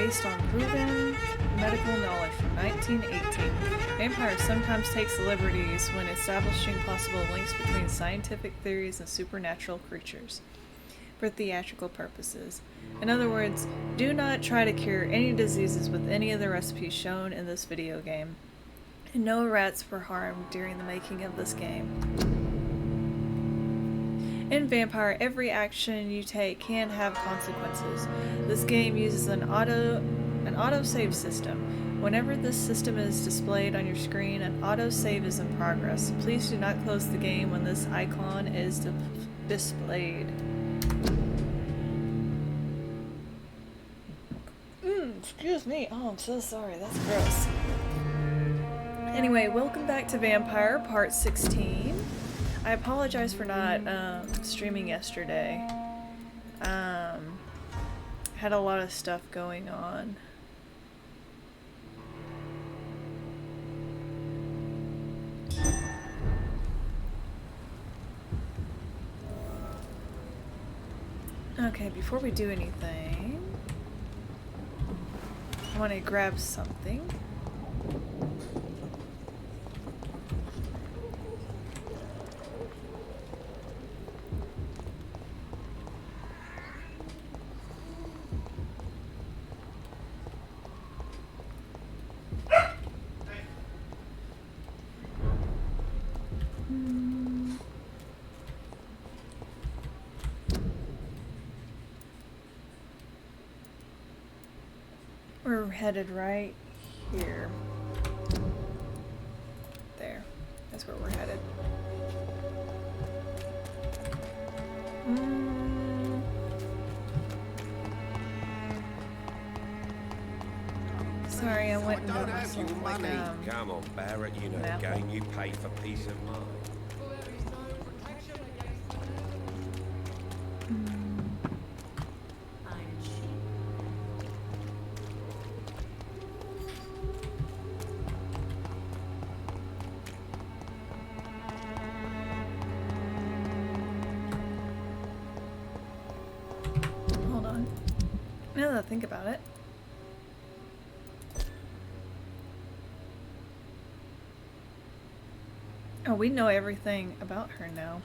based on proven medical knowledge from 1918. Vampyr sometimes takes liberties when establishing possible links between scientific theories and supernatural creatures for theatrical purposes. In other words, do not try to cure any diseases with any of the recipes shown in this video game. And no rats were harmed during the making of this game. In Vampyr, every action you take can have consequences. This game uses an auto-save system. Whenever this system is displayed on your screen, an auto-save is in progress. Please do not close the game when this icon is displayed. Excuse me. Oh, I'm so sorry. That's gross. Anyway, welcome back to Vampyr, part 16. I apologize for not streaming yesterday. Had a lot of stuff going on. Okay, before we do anything, I want to grab something. We're headed right here. There. That's where we're headed. Sorry, I went and got myself like, Come on, Barrett, you know the game. You pay for peace of mind. Hold on. Now that I think about it. Oh, we know everything about her now.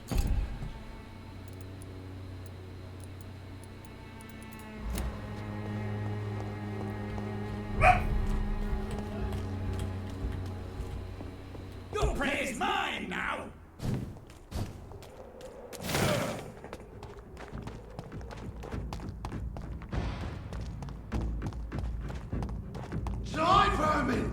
Your prey is mine now! Die, vermin!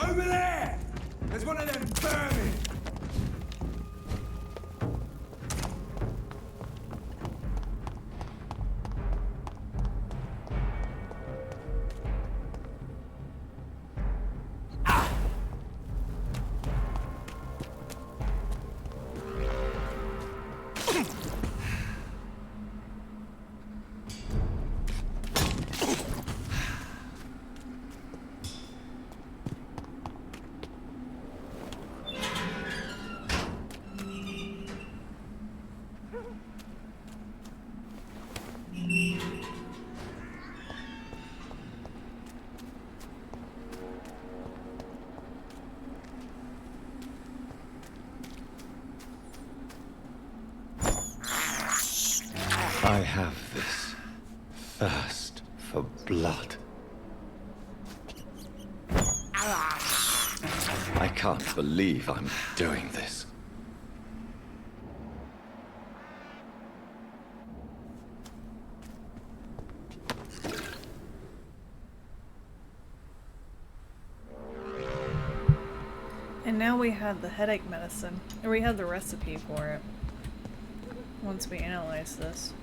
Over there! There's one of them vermin! I have this thirst for blood. I can't believe I'm doing this. And now we have the headache medicine, or we have the recipe for it. Once we analyze this.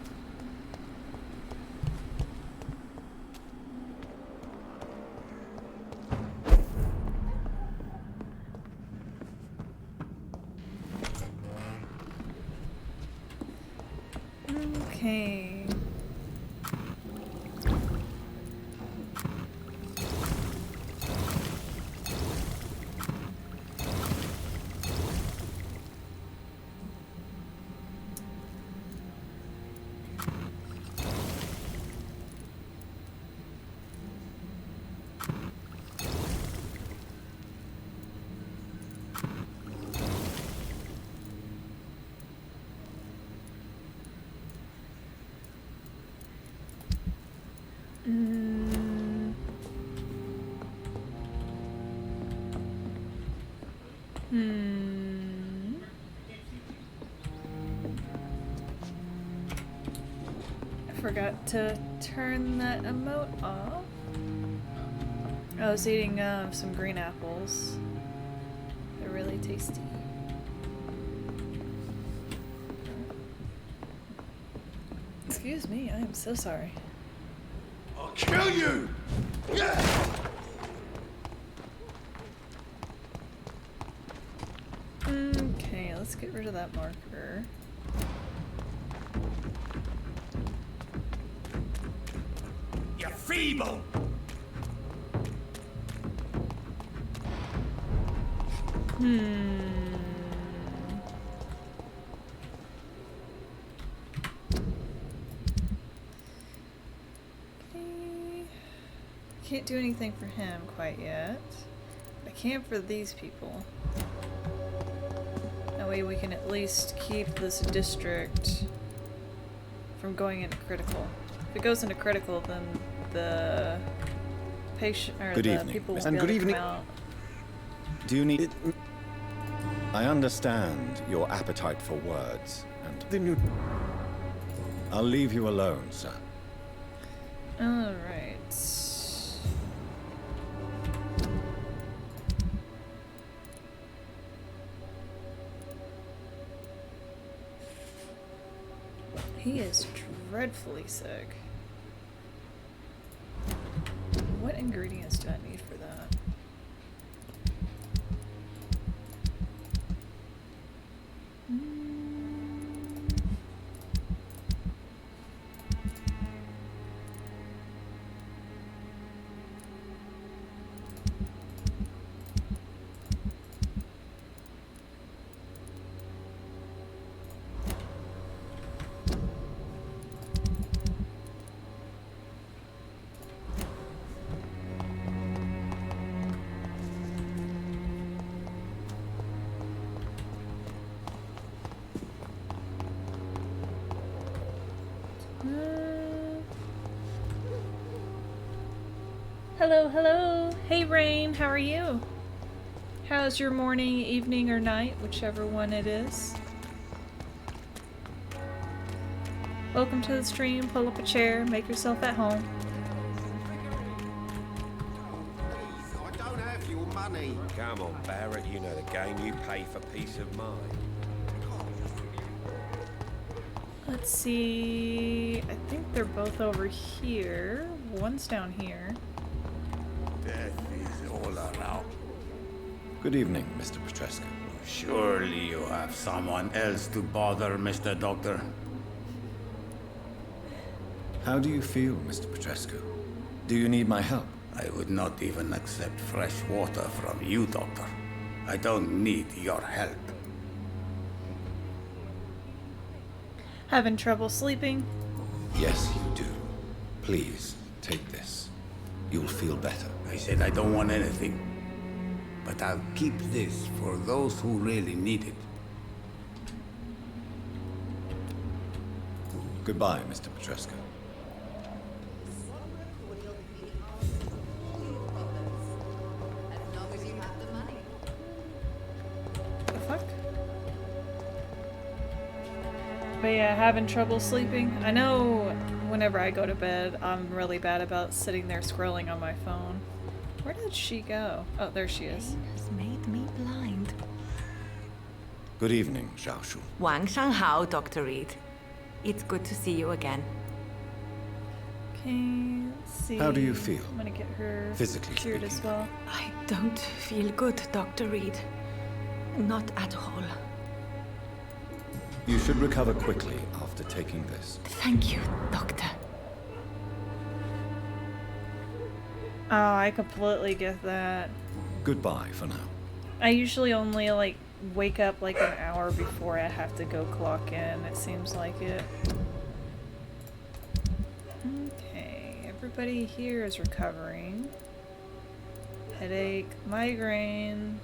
Okay. Mm. Hmm. I forgot to turn that emote off. I was eating some green apples. They're really tasty. Excuse me, I am so sorry. I'll kill you! Yeah! Okay, let's get rid of that marker. You're feeble! Okay. Can't do anything for him quite yet. I can for these people. That way we can at least keep this district from going into critical. If it goes into critical, then the patient or Good the evening, people will and be able good to come evening. out. Do you need it? I understand your appetite for words, and then you. I'll leave you alone, sir. All right. He is dreadfully sick. What ingredients do I need for that? Hello, hello. Hey, Rain. How are you? How's your morning, evening, or night, whichever one it is? Welcome to the stream. Pull up a chair. Make yourself at home. I don't have your money. Come on, Barrett. You know the game. You pay for peace of mind. Let's see. I think they're both over here. One's down here. Death is all around. Good evening, Mr. Petrescu. Surely you have someone else to bother, Mr. Doctor. How do you feel, Mr. Petrescu? Do you need my help? I would not even accept fresh water from you, Doctor. I don't need your help. Having trouble sleeping? Yes, you do. Please, take this. You'll feel better. I said I don't want anything. But I'll keep this for those who really need it. Goodbye, Mr. Petrescu. The fuck? But yeah, having trouble sleeping. I know whenever I go to bed, I'm really bad about sitting there scrolling on my phone. Where did she go? Oh, there she is. Pain has made me blind. Good evening, Zhao Shu. Wang Shanghao, Dr. Reed. It's good to see you again. Okay, let's see. How do you feel? I'm gonna get her Physically cured as speaking. well. I don't feel good, Dr. Reed. Not at all. You should recover quickly after taking this. Thank you, Doctor. Oh, I completely get that. Goodbye for now. I usually only like wake up like an hour before I have to go clock in. It seems like it. Okay, everybody here is recovering. Headache, migraine,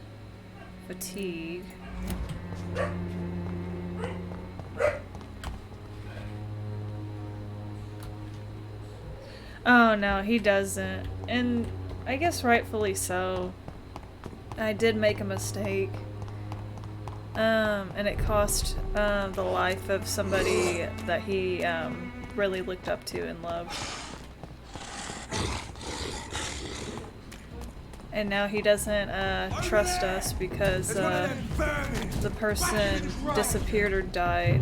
fatigue. Oh no, he doesn't. And I guess rightfully so. I did make a mistake. And it cost the life of somebody that he really looked up to and loved. And now he doesn't trust us because the person disappeared or died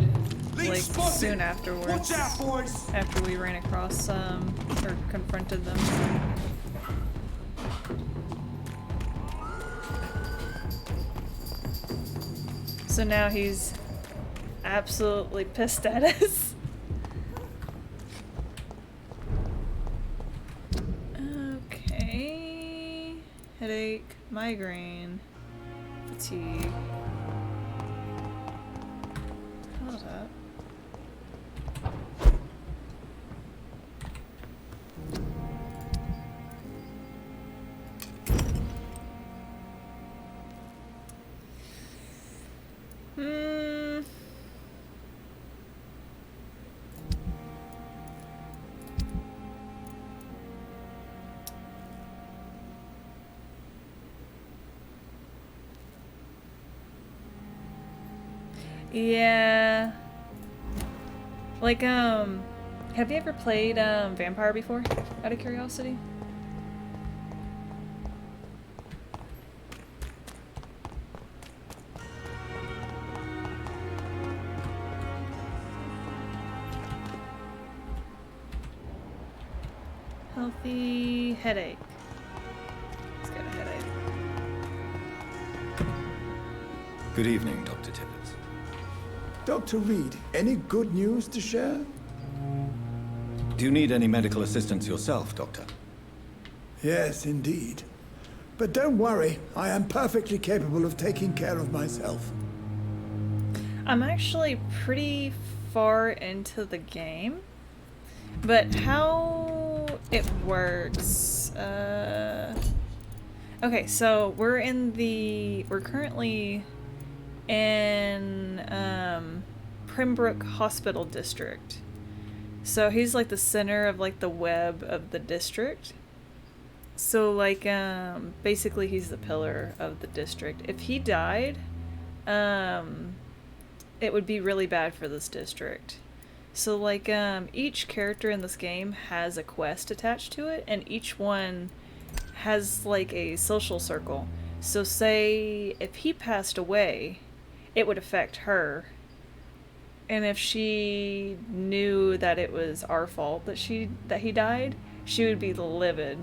like soon afterwards. Watch out, boys! After we ran across or confronted them. So now he's absolutely pissed at us. Okay. Headache, migraine, fatigue. How's that? Yeah. Like, have you ever played, Vampyr before? Out of curiosity? Healthy headache. Let's get a headache. Good evening, Dr. Tippett. Dr. Reed, any good news to share? Do you need any medical assistance yourself, Doctor? Yes, indeed. But don't worry, I am perfectly capable of taking care of myself. I'm actually pretty far into the game, but how it works, okay, so we're currently in, Pembroke Hospital District. So he's like the center of like the web of the district. So like, basically he's the pillar of the district. If he died, it would be really bad for this district. So like, each character in this game has a quest attached to it, and each one has like a social circle. So say if he passed away, it would affect her. And if she knew that it was our fault that he died, she would be livid.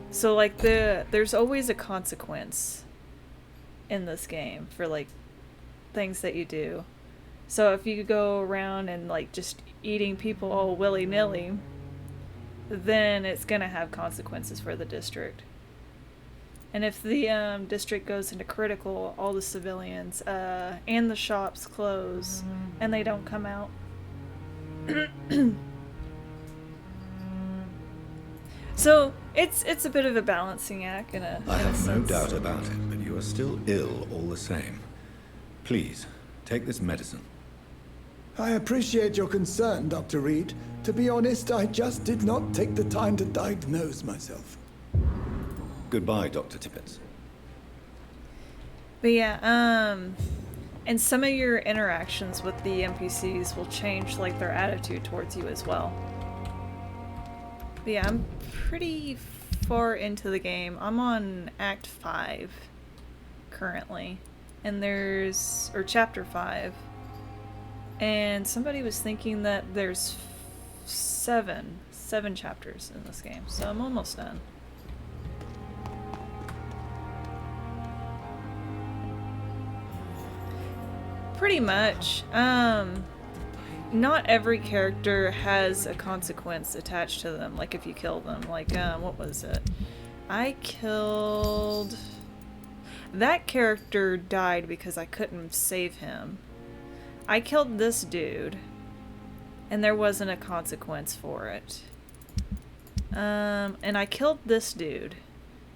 So like there's always a consequence in this game for like things that you do. So if you go around and like just eating people all willy-nilly, then it's gonna have consequences for the district. And if the district goes into critical, all the civilians and the shops close and they don't come out. So it's a bit of a balancing act in a I have no sense. doubt about it, but you are still ill all the same. Please, take this medicine. I appreciate your concern, Dr. Reed. To be honest, I just did not take the time to diagnose myself. Goodbye, Dr. Tippett. But yeah, and some of your interactions with the NPCs will change like their attitude towards you as well. But yeah, I'm pretty far into the game. I'm on Act 5 currently. And or Chapter 5. And somebody was thinking that there's seven chapters in this game. So I'm almost done. Pretty much. Not every character has a consequence attached to them, like if you kill them. Like, what was it? I killed... That character died because I couldn't save him. I killed this dude, and there wasn't a consequence for it. And I killed this dude,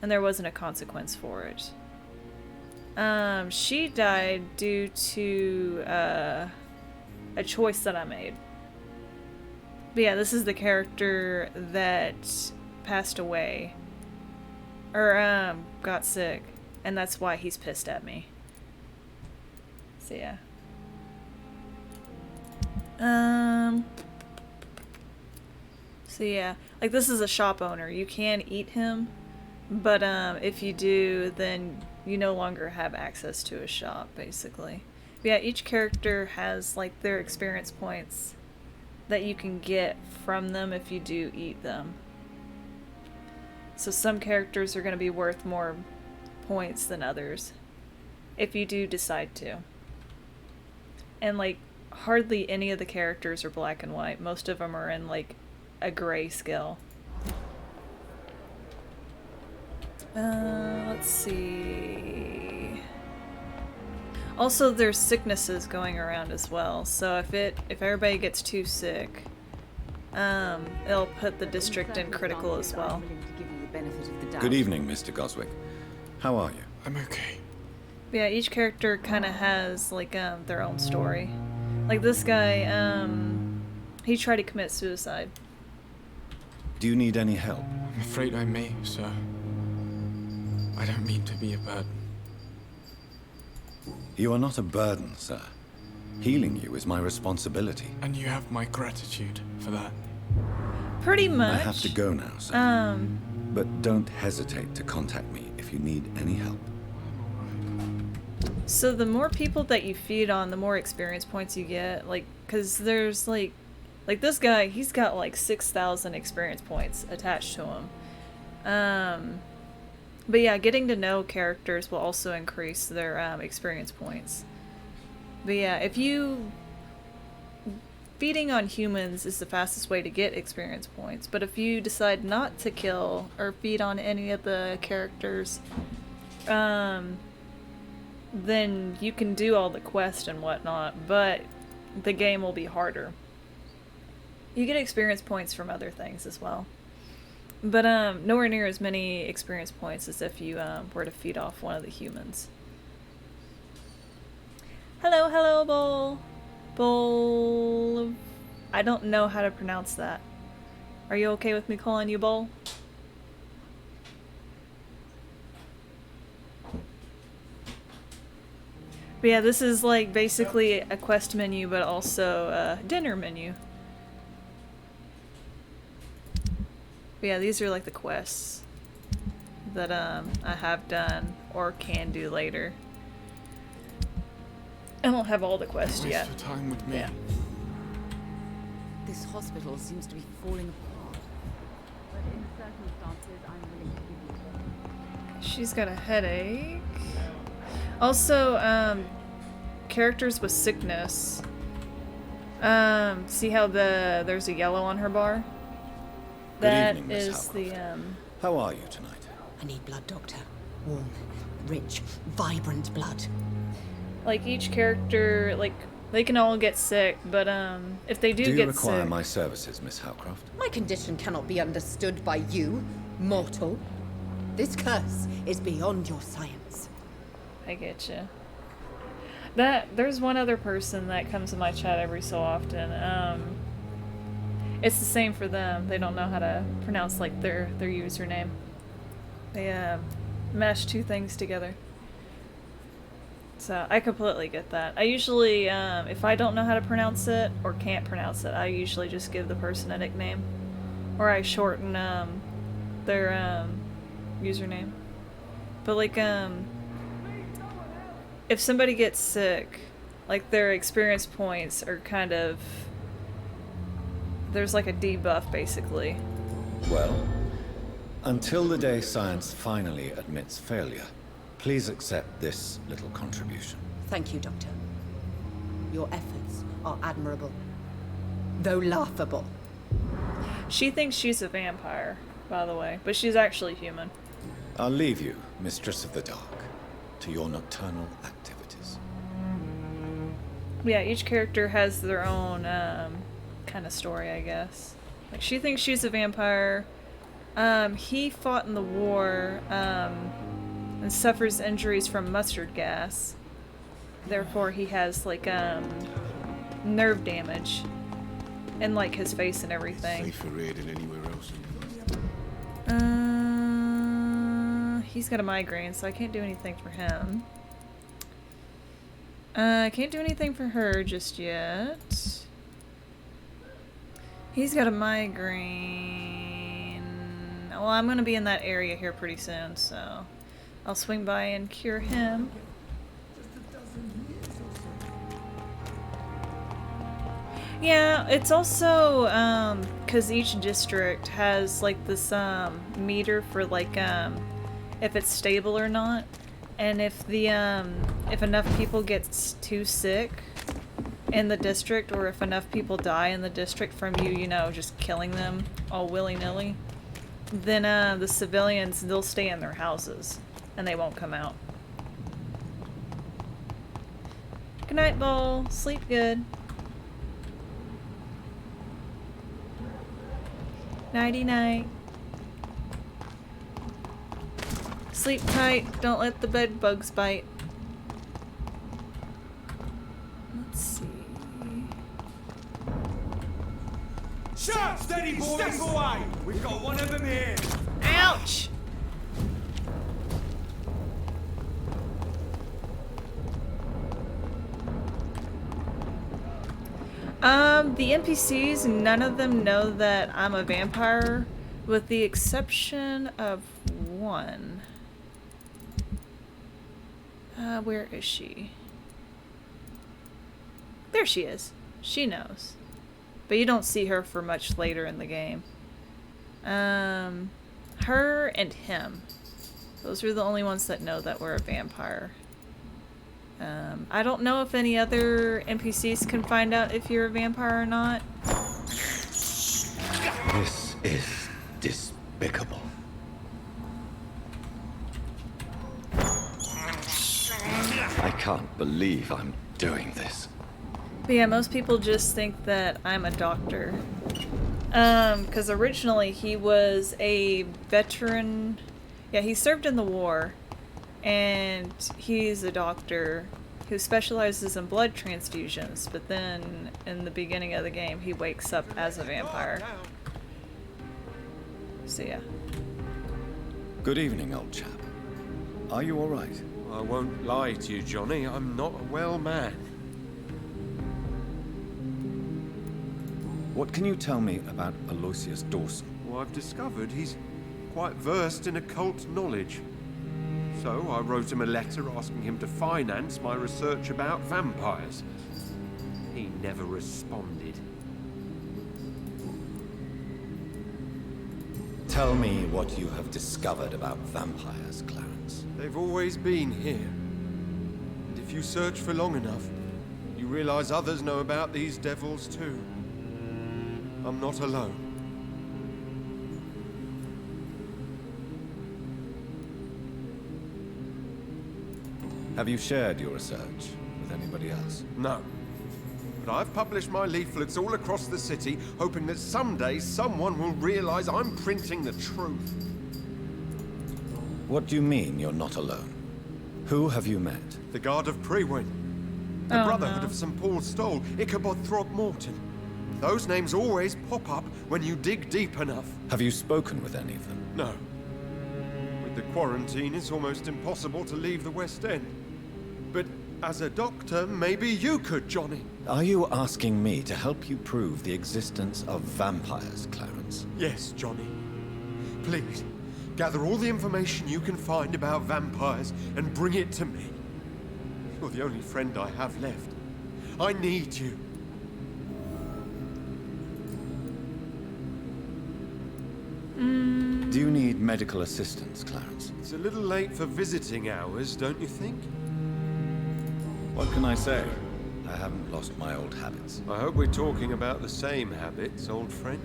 and there wasn't a consequence for it. She died due to, a choice that I made. But yeah, this is the character that passed away. Or, got sick. And that's why he's pissed at me. So yeah. So yeah. Like, this is a shop owner. You can eat him. But, if you do, then you no longer have access to a shop, basically. But yeah, each character has, like, their experience points that you can get from them if you do eat them. So some characters are going to be worth more points than others, if you do decide to. And, like, hardly any of the characters are black and white. Most of them are in, like, a gray scale. Let's see. Also, there's sicknesses going around as well. So if everybody gets too sick, it'll put the district in critical as well. Good evening, Mr. Goswick. How are you? I'm okay. Yeah, each character kind of has like their own story. Like this guy, he tried to commit suicide. Do you need any help? I'm afraid I may, sir. I don't mean to be a burden. You are not a burden, sir. Healing you is my responsibility. And you have my gratitude for that. Pretty much. I have to go now, sir. But don't hesitate to contact me if you need any help. So the more people that you feed on, the more experience points you get. Like, cause there's like this guy, he's got like 6,000 experience points attached to him. But yeah, getting to know characters will also increase their experience points. But yeah, feeding on humans is the fastest way to get experience points. But if you decide not to kill or feed on any of the characters, then you can do all the quests and whatnot, but the game will be harder. You get experience points from other things as well. But nowhere near as many experience points as if you were to feed off one of the humans. Hello, hello, Bull. I don't know how to pronounce that. Are you okay with me calling you Bull? But yeah, this is like basically a quest menu, but also a dinner menu. But yeah, these are like the quests that I have done or can do later. I don't have all the quests yet. Waste your time with me. Yeah. This hospital seems to be falling apart. But in circumstances, I'm willing to give you. She's got a headache. Also, characters with sickness. See how there's a yellow on her bar? That evening, Miss is the How are you tonight? I need blood, Doctor. Warm, rich, vibrant blood. like each character, like they can all get sick, but if they do you get require sick, my services, Miss Howcroft? My condition cannot be understood by you, mortal. This curse is beyond your science. I get you. There's one other person that comes in my chat every so often. It's the same for them. They don't know how to pronounce like their username. They mash two things together. So I completely get that. I usually, if I don't know how to pronounce it or can't pronounce it, I usually just give the person a nickname, or I shorten their username. But like if somebody gets sick, like their experience points are kind of, there's like a debuff basically. Well, until the day science finally admits failure, please accept this little contribution. Thank you, Doctor. Your efforts are admirable, though laughable. She thinks she's a vampire, by the way, but she's actually human. I'll leave you, Mistress of the Dark, to your nocturnal activities. Yeah, each character has their own kind of story, I guess. Like, she thinks she's a vampire. He fought in the war and suffers injuries from mustard gas. Therefore, he has like nerve damage. And like his face and everything. Safer here than anywhere else. He's got a migraine, so I can't do anything for him. I can't do anything for her just yet. He's got a migraine. Well, I'm gonna be in that area here pretty soon, so I'll swing by and cure him. Yeah, it's also, cause each district has like this, meter for like, if it's stable or not. And if the, if enough people get too sick in the district, or if enough people die in the district from you, you know, just killing them all willy-nilly, then, the civilians, they'll stay in their houses, and they won't come out. Good night, Bull. Sleep good. Nighty-night. Sleep tight. Don't let the bed bugs bite. Let's see. Shut! Steady, boys! Step away! We've got one of them here! Ouch! The NPCs, none of them know that I'm a vampire, with the exception of one. Where is she? There she is. She knows. But you don't see her for much later in the game. Her and him. Those are the only ones that know that we're a vampire. I don't know if any other NPCs can find out if you're a vampire or not. This is despicable. I can't believe I'm doing this. But yeah, most people just think that I'm a doctor. Because originally he was a veteran. Yeah, he served in the war. And he's a doctor who specializes in blood transfusions. But then, in the beginning of the game, he wakes up as a vampire. So yeah. Good evening, old chap. Are you all right? I won't lie to you, Johnny. I'm not a well man. What can you tell me about Aloysius Dawson? Well, I've discovered he's quite versed in occult knowledge. So I wrote him a letter asking him to finance my research about vampires. He never responded. Tell me what you have discovered about vampires, Clarence. They've always been here. And if you search for long enough, you realize others know about these devils too. I'm not alone. Have you shared your research with anybody else? No. But I've published my leaflets all across the city, hoping that someday someone will realize I'm printing the truth. What do you mean you're not alone? Who have you met? The Guard of Prewin. The Brotherhood of St. Paul's Stole. Ichabod Throgmorton. Those names always pop up when you dig deep enough. Have you spoken with any of them? No. With the quarantine, it's almost impossible to leave the West End. But as a doctor, maybe you could, Johnny. Are you asking me to help you prove the existence of vampires, Clarence? Yes, Johnny. Please, gather all the information you can find about vampires and bring it to me. You're the only friend I have left. I need you. Do you need medical assistance, Clarence? It's a little late for visiting hours, don't you think? What can I say? I haven't lost my old habits. I hope we're talking about the same habits, old friend.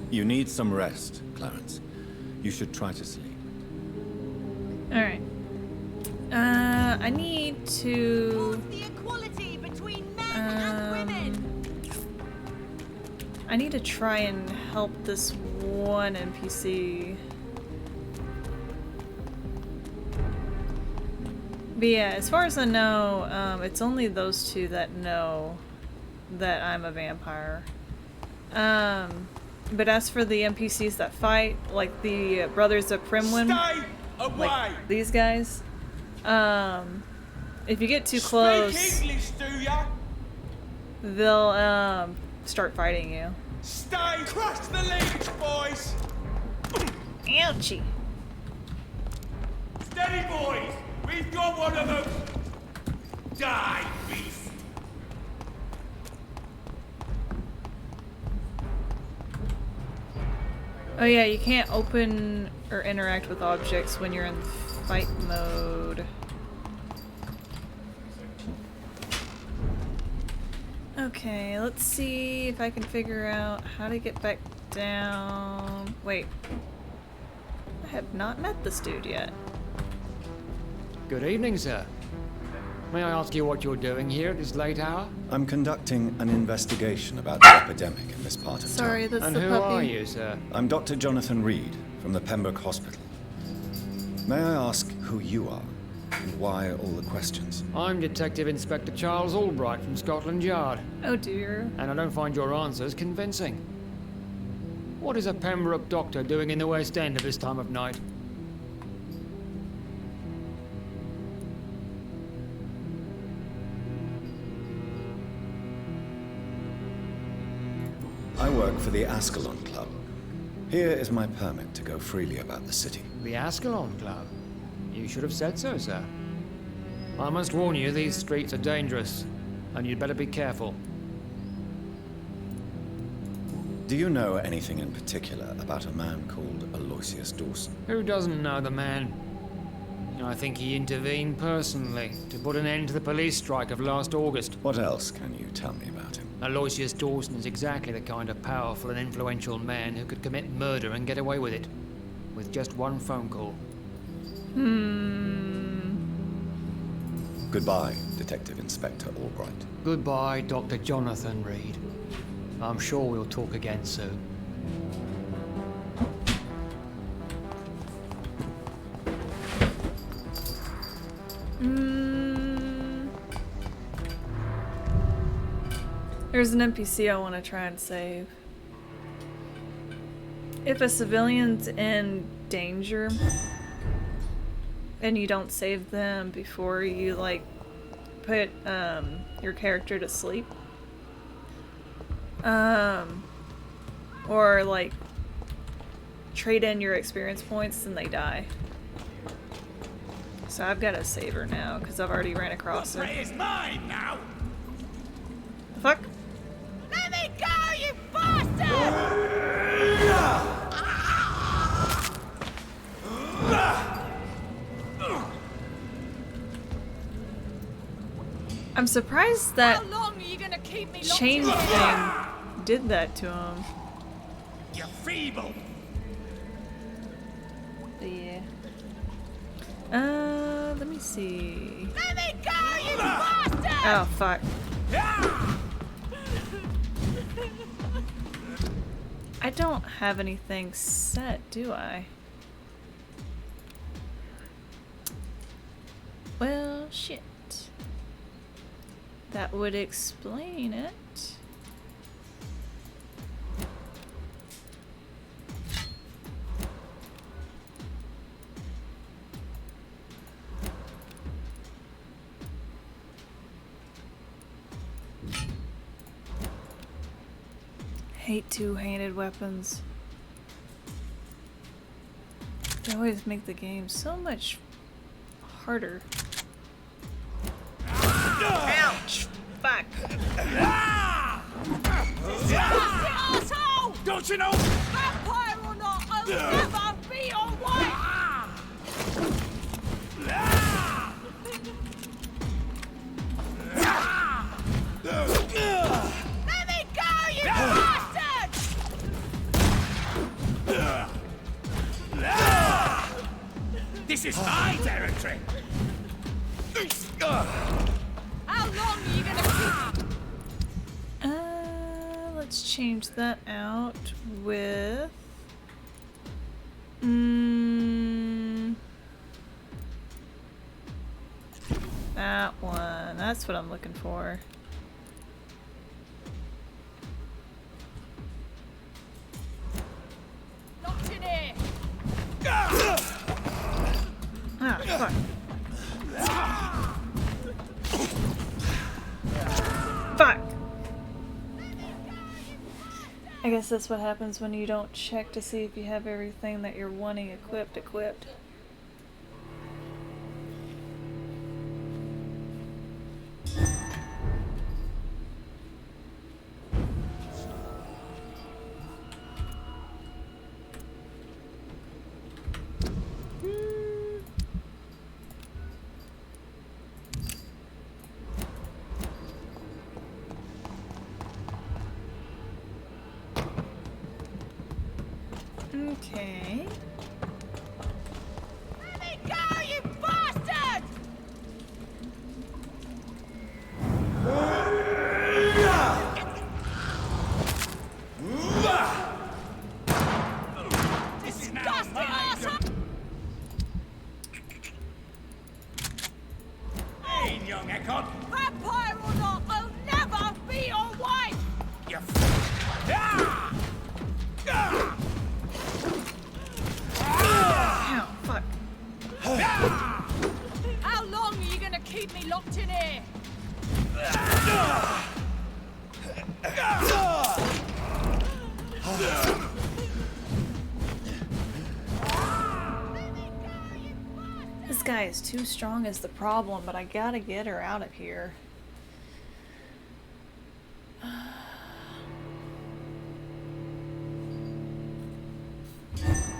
You need some rest, Clarence. You should try to sleep. Alright. I need to... The equality between men and women. I need to try and help this one NPC. But yeah, as far as I know, it's only those two that know that I'm a vampire. But as for the NPCs that fight, like the Brothers of Primwin, Stay away! like these guys, if you get too close, Speak English, do ya? they'll start fighting you. Stay! Crush the leech, boys! Ouchie. Steady, boys! We've got one of them! Die, beast! Oh yeah, you can't open or interact with objects when you're in fight mode. Okay, let's see if I can figure out how to get back down. Wait. I have not met this dude yet. Good evening, sir. May I ask you what you're doing here at this late hour? I'm conducting an investigation about the epidemic in this part of Sorry, town. that's And the who puppy. are you, sir? I'm Dr. Jonathan Reed from the Pembroke Hospital. May I ask who you are and why all the questions? I'm Detective Inspector Charles Albright from Scotland Yard, Oh dear. and I don't find your answers convincing. What is a Pembroke doctor doing in the West End at this time of night? I work for the Ascalon Club. Here is my permit to go freely about the city. The Ascalon Club? You should have said so, sir. I must warn you, these streets are dangerous, and you'd better be careful. Do you know anything in particular about a man called Aloysius Dawson? Who doesn't know the man? I think he intervened personally to put an end to the police strike of last August. What else can you tell me about him? Aloysius Dawson is exactly the kind of powerful and influential man who could commit murder and get away with it. With just one phone call. Goodbye, Detective Inspector Albright. Goodbye, Dr. Jonathan Reed. I'm sure we'll talk again soon. There's an NPC I want to try and save. If a civilian's in danger and you don't save them before you like put your character to sleep, or like trade in your experience points, then they die. So I've got to save her now because I've already ran across her. It's mine now! The fuck? Let me go, you bastard! I'm surprised that How long are you gonna keep me chain thing did that to him. You're feeble! But yeah. Let me see. Let me go, you bastard! Oh, fuck. I don't have anything set, do I? Well, shit. That would explain it. Hate two-handed weapons. They always make the game so much harder. Ouch! Fuck! Asshole! Don't you know? Vampire or not, I'll never be your wife! Let me go, you bastard! This is my territory! How long are you gonna keep? Let's change that out with... that one. That's what I'm looking for. guess that's what happens when you don't check to see if you have everything that you're wanting equipped. Okay. Let me go, you bastard! Disgusting arsehole! Hey, young Eckert! Vampire or not, I'll never be your wife! You Ow, fuck. How long are you gonna keep me locked in here? This guy is too strong is the problem, but I gotta get her out of here.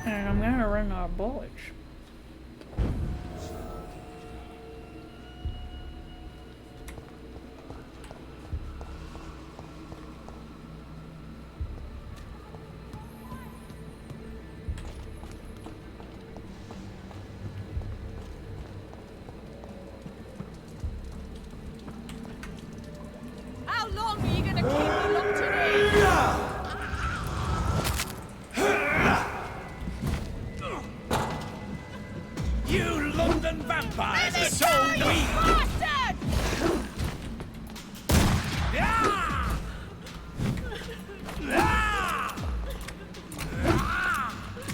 And I'm gonna run out of bullets. How long are you gonna keep me locked in here? You London vampires are so Go, you weak! bastard!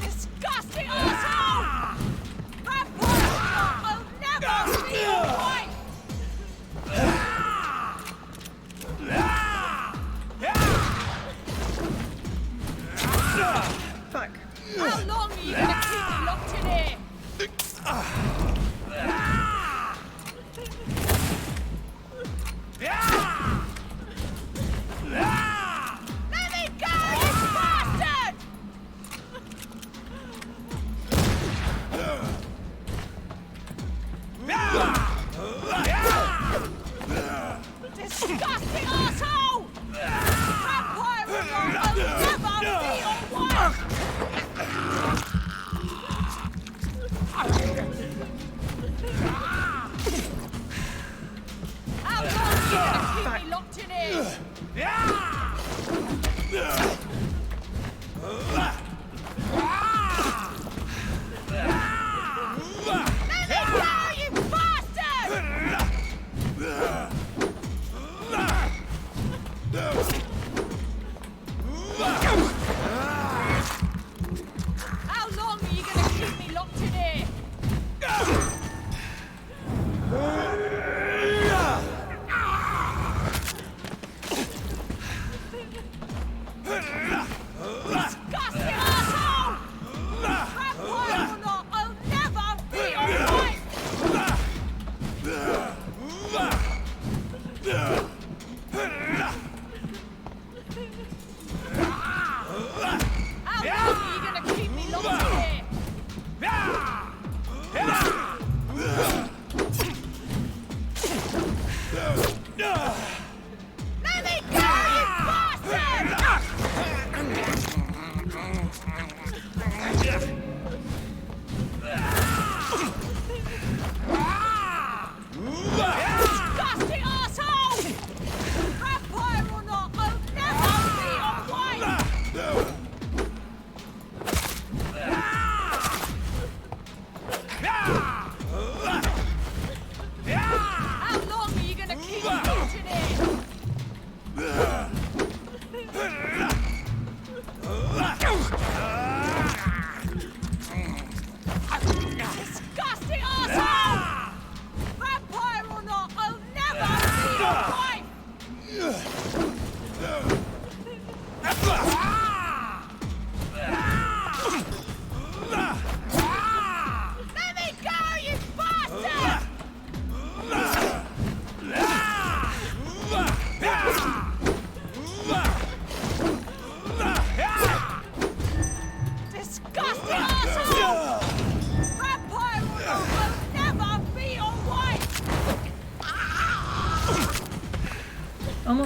Disgusting arsehole! Vampire or not, I'll never be your wife! Fuck. How long are you gonna keep me locked in here? Let me go, you bastard! Disgusting arsehole! Vampire or not, I'll never be your wife!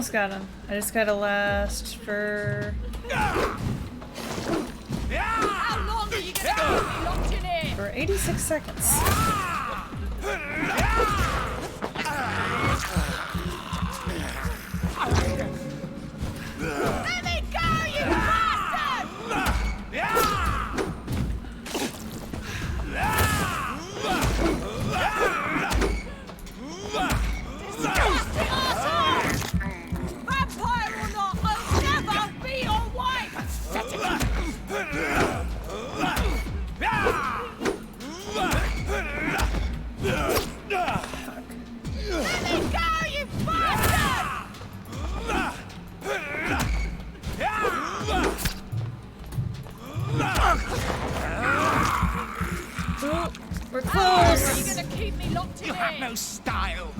almost got him. I just gotta last for... How long are you gonna keep me locked in here? for 86 seconds. Let me go, you bastard! Disgusting arsehole! Vampire or not, I'll never be your wife! Let me go, you bastard! Oh, we're How long are you close. gonna keep me locked in here? No style.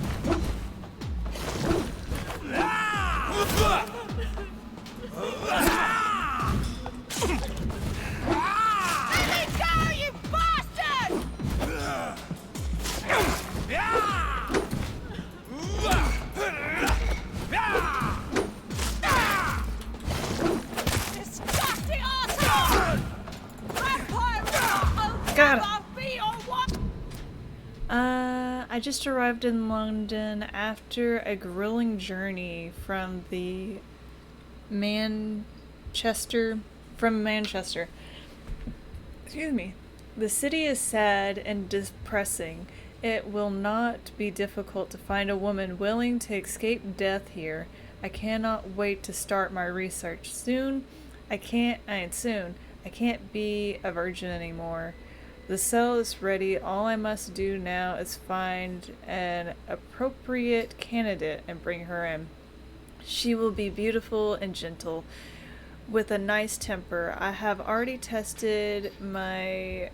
Let me go, you bastard! Disgusting arsehole! Vampire or not, I'll Got never be your wife! I just arrived in London after a grueling journey from Manchester. Excuse me. The city is sad and depressing. It will not be difficult to find a woman willing to escape death here. I cannot wait to start my research. I can't be a virgin anymore. The cell is ready. All I must do now is find an appropriate candidate and bring her in. She will be beautiful and gentle, with a nice temper. I have already tested my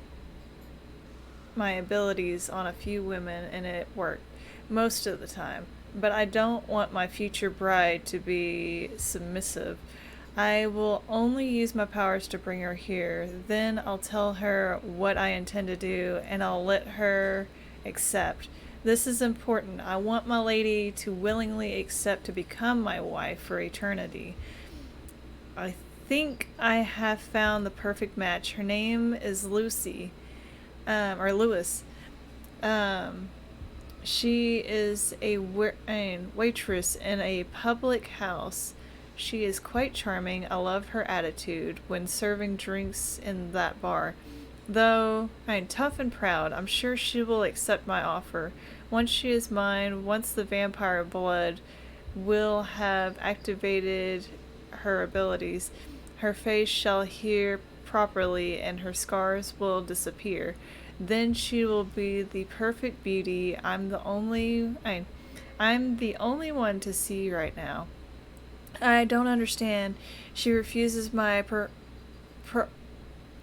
abilities on a few women and it worked most of the time. But I don't want my future bride to be submissive. I will only use my powers to bring her here. Then I'll tell her what I intend to do and I'll let her accept. This is important. I want my lady to willingly accept to become my wife for eternity. I think I have found the perfect match. Her name is Lucy, or Lewis. She is a waitress in a public house. She is quite charming. I love her attitude when serving drinks in that bar. Though I'm tough and proud, I'm sure she will accept my offer. Once she is mine, once the vampire blood will have activated her abilities, her face shall heal properly and her scars will disappear. Then she will be the perfect beauty I'm the only one to see right now. I don't understand. She refuses my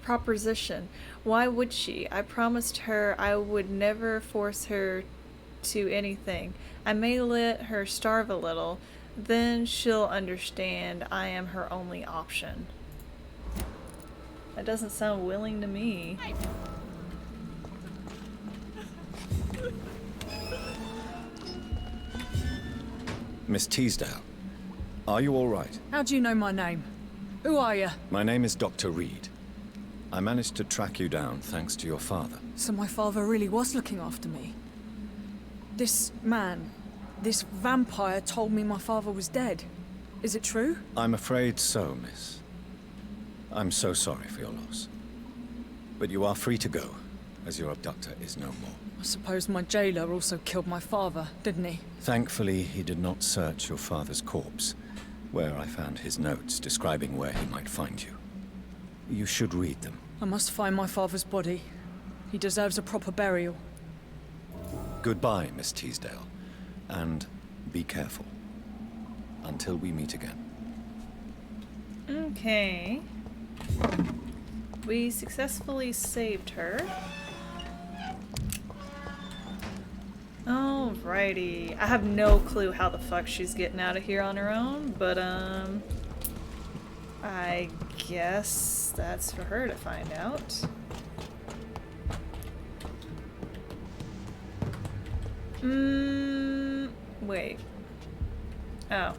proposition. Why would she? I promised her I would never force her to anything. I may let her starve a little. Then she'll understand I am her only option. That doesn't sound willing to me. Miss Teasdale, are you all right? How do you know my name? Who are you? My name is Dr. Reed. I managed to track you down thanks to your father. So my father really was looking after me. This man, this vampire told me my father was dead. Is it true? I'm afraid so, miss. I'm so sorry for your loss. But you are free to go, as your abductor is no more. I suppose my jailer also killed my father, didn't he? Thankfully, he did not search your father's corpse, where I found his notes describing where he might find you. You should read them. I must find my father's body. He deserves a proper burial. Goodbye, Miss Teasdale. And be careful. Until we meet again. Okay. We successfully saved her. Alrighty. I have no clue how the fuck she's getting out of here on her own, but I guess that's for her to find out. Wait. Oh.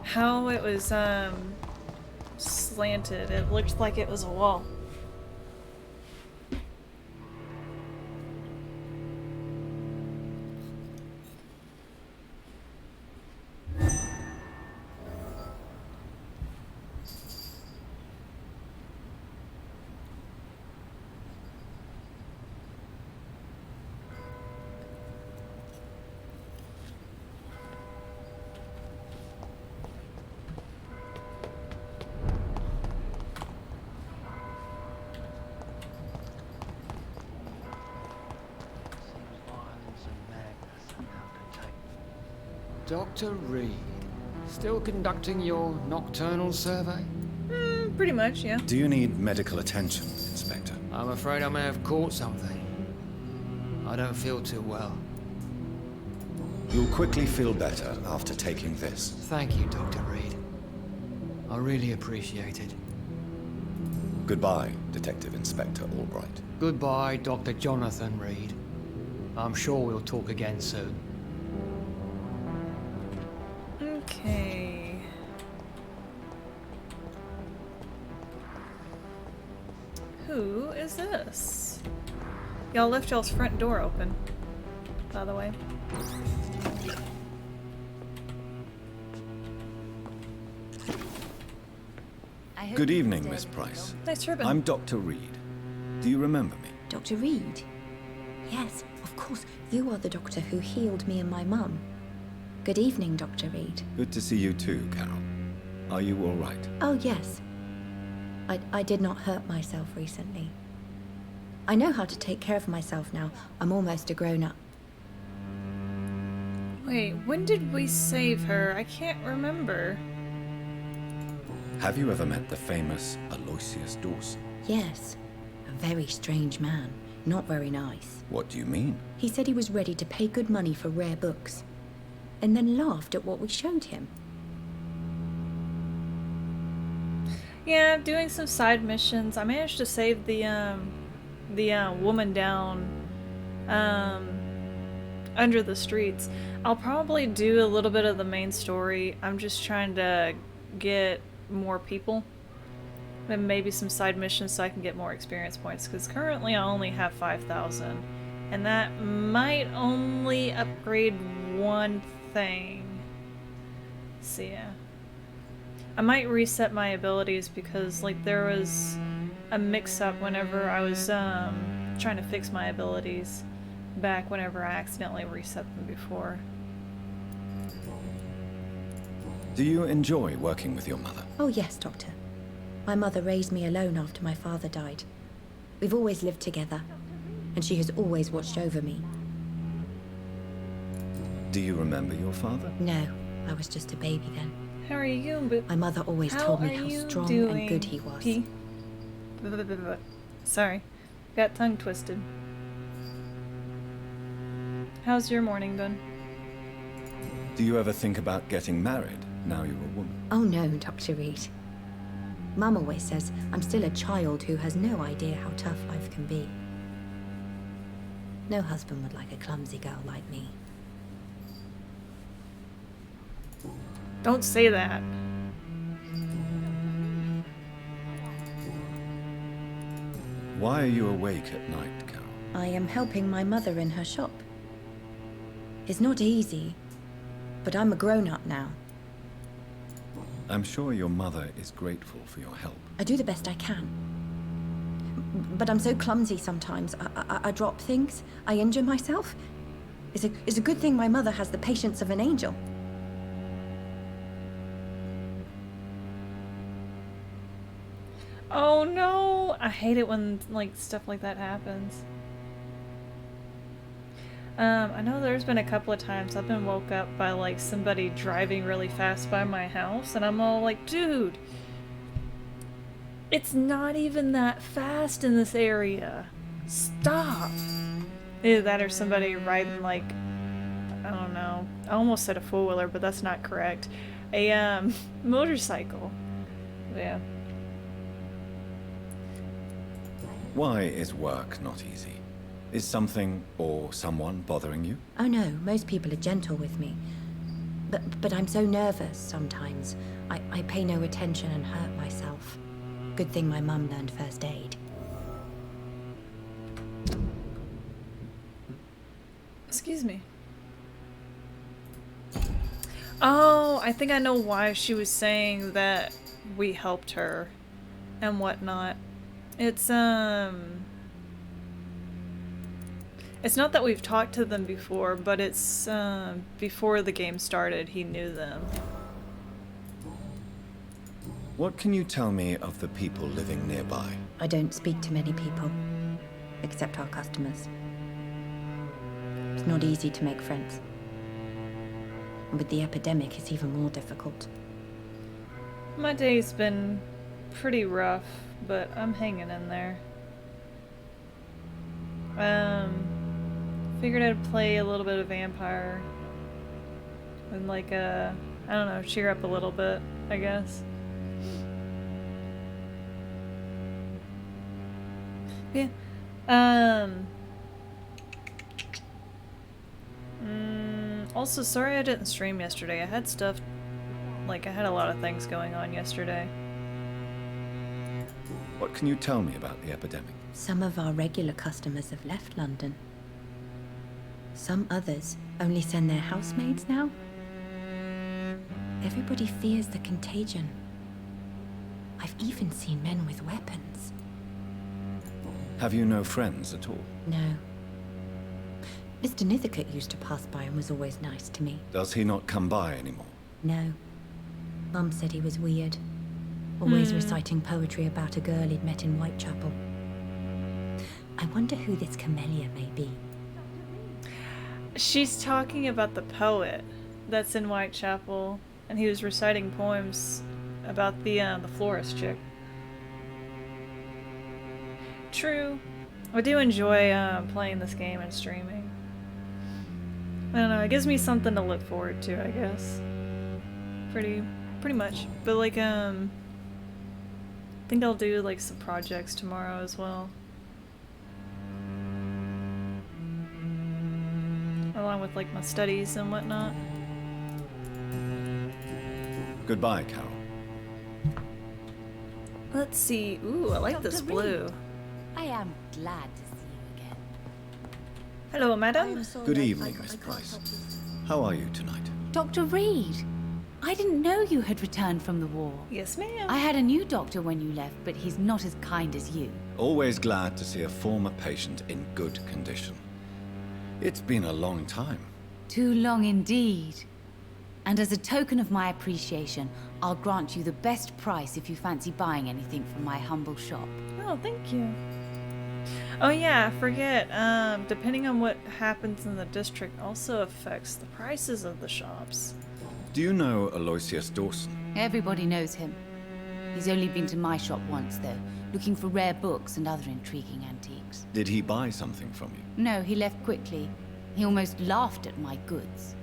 how it was slanted. It looked like it was a wall. Dr. Reed, still conducting your nocturnal survey? Pretty much, yeah. Do you need medical attention, Inspector? I'm afraid I may have caught something. I don't feel too well. You'll quickly feel better after taking this. Thank you, Dr. Reed. I really appreciate it. Goodbye, Detective Inspector Albright. Goodbye, Dr. Jonathan Reed. I'm sure we'll talk again soon. Okay. Who is this? Y'all left y'all's front door open, by the way. Good evening, Miss Price. Nice ribbon. I'm Dr. Reed. Do you remember me? Dr. Reed? Yes, of course. You are the doctor who healed me and my mum. Good evening, Dr. Reed. Good to see you too, Carol. Are you all right? Oh, yes. I did not hurt myself recently. I know how to take care of myself now. I'm almost a grown-up. Wait, when did we save her? I can't remember. Have you ever met the famous Aloysius Dawson? Yes. A very strange man. Not very nice. What do you mean? He said he was ready to pay good money for rare books, and then laughed at what we showed him. Yeah, doing some side missions. I managed to save the woman down under the streets. I'll probably do a little bit of the main story. I'm just trying to get more people and maybe some side missions so I can get more experience points, because currently I only have 5,000 and that might only upgrade one thing. So yeah, I might reset my abilities, because like there was a mix-up whenever I was trying to fix my abilities back whenever I accidentally reset them before. Do you enjoy working with your mother? Oh, yes, Doctor. My mother raised me alone after my father died. We've always lived together, and she has always watched over me. Do you remember your father? No, I was just a baby then. How are you? My mother always told me how strong and good he was. Sorry, got tongue twisted. How's your morning been? Do you ever think about getting married now you're a woman? Oh no, Dr. Reed. Mum always says I'm still a child who has no idea how tough life can be. No husband would like a clumsy girl like me. Don't say that. Why are you awake at night, Carol? I am helping my mother in her shop. It's not easy, but I'm a grown-up now. I'm sure your mother is grateful for your help. I do the best I can. But I'm so clumsy sometimes. I drop things. I injure myself. It's a good thing my mother has the patience of an angel. Oh no! I hate it when like stuff like that happens. I know there's been a couple of times I've been woke up by like somebody driving really fast by my house, and I'm all like, dude, it's not even that fast in this area. Stop. Either that or somebody riding like, I don't know, I almost said a four-wheeler, but that's not correct. A motorcycle. Yeah. Why is work not easy? Is something or someone bothering you? Oh no, most people are gentle with me. But I'm so nervous sometimes. I pay no attention and hurt myself. Good thing my mum learned first aid. Excuse me. Oh, I think I know why she was saying that we helped her and whatnot. It's not that we've talked to them before, but it's before the game started, he knew them. What can you tell me of the people living nearby? I don't speak to many people, except our customers. It's not easy to make friends. And with the epidemic, it's even more difficult. My day's been pretty rough, but I'm hanging in there. Figured I'd play a little bit of Vampyr. And like, I don't know, cheer up a little bit, I guess. Yeah. Also, sorry I didn't stream yesterday. I had stuff, like I had a lot of things going on yesterday. What can you tell me about the epidemic? Some of our regular customers have left London. Some others only send their housemaids now. Everybody fears the contagion. I've even seen men with weapons. Have you no friends at all? No. Mr. Nithercote used to pass by and was always nice to me. Does he not come by anymore? No. Mum said he was weird. Always reciting poetry about a girl he'd met in Whitechapel. I wonder who this Camellia may be. She's talking about the poet that's in Whitechapel, and he was reciting poems about the florist chick. True. I do enjoy playing this game and streaming. I don't know, it gives me something to look forward to, I guess. Pretty much. But like, I think I'll do like some projects tomorrow as well. Along with like my studies and whatnot. Goodbye, Carol. Let's see. Ooh, I like this blue. I am glad to see you again. Hello, madam. Good evening, Miss Price. How are you tonight? Dr. Reed, I didn't know you had returned from the war. Yes, ma'am. I had a new doctor when you left, but he's not as kind as you. Always glad to see a former patient in good condition. It's been a long time. Too long indeed. And as a token of my appreciation, I'll grant you the best price if you fancy buying anything from my humble shop. Oh, thank you. Oh yeah, I forget. Depending on what happens in the district also affects the prices of the shops. Do you know Aloysius Dawson? Everybody knows him. He's only been to my shop once, though, looking for rare books and other intriguing antiques. Did he buy something from you? No, he left quickly. He almost laughed at my goods.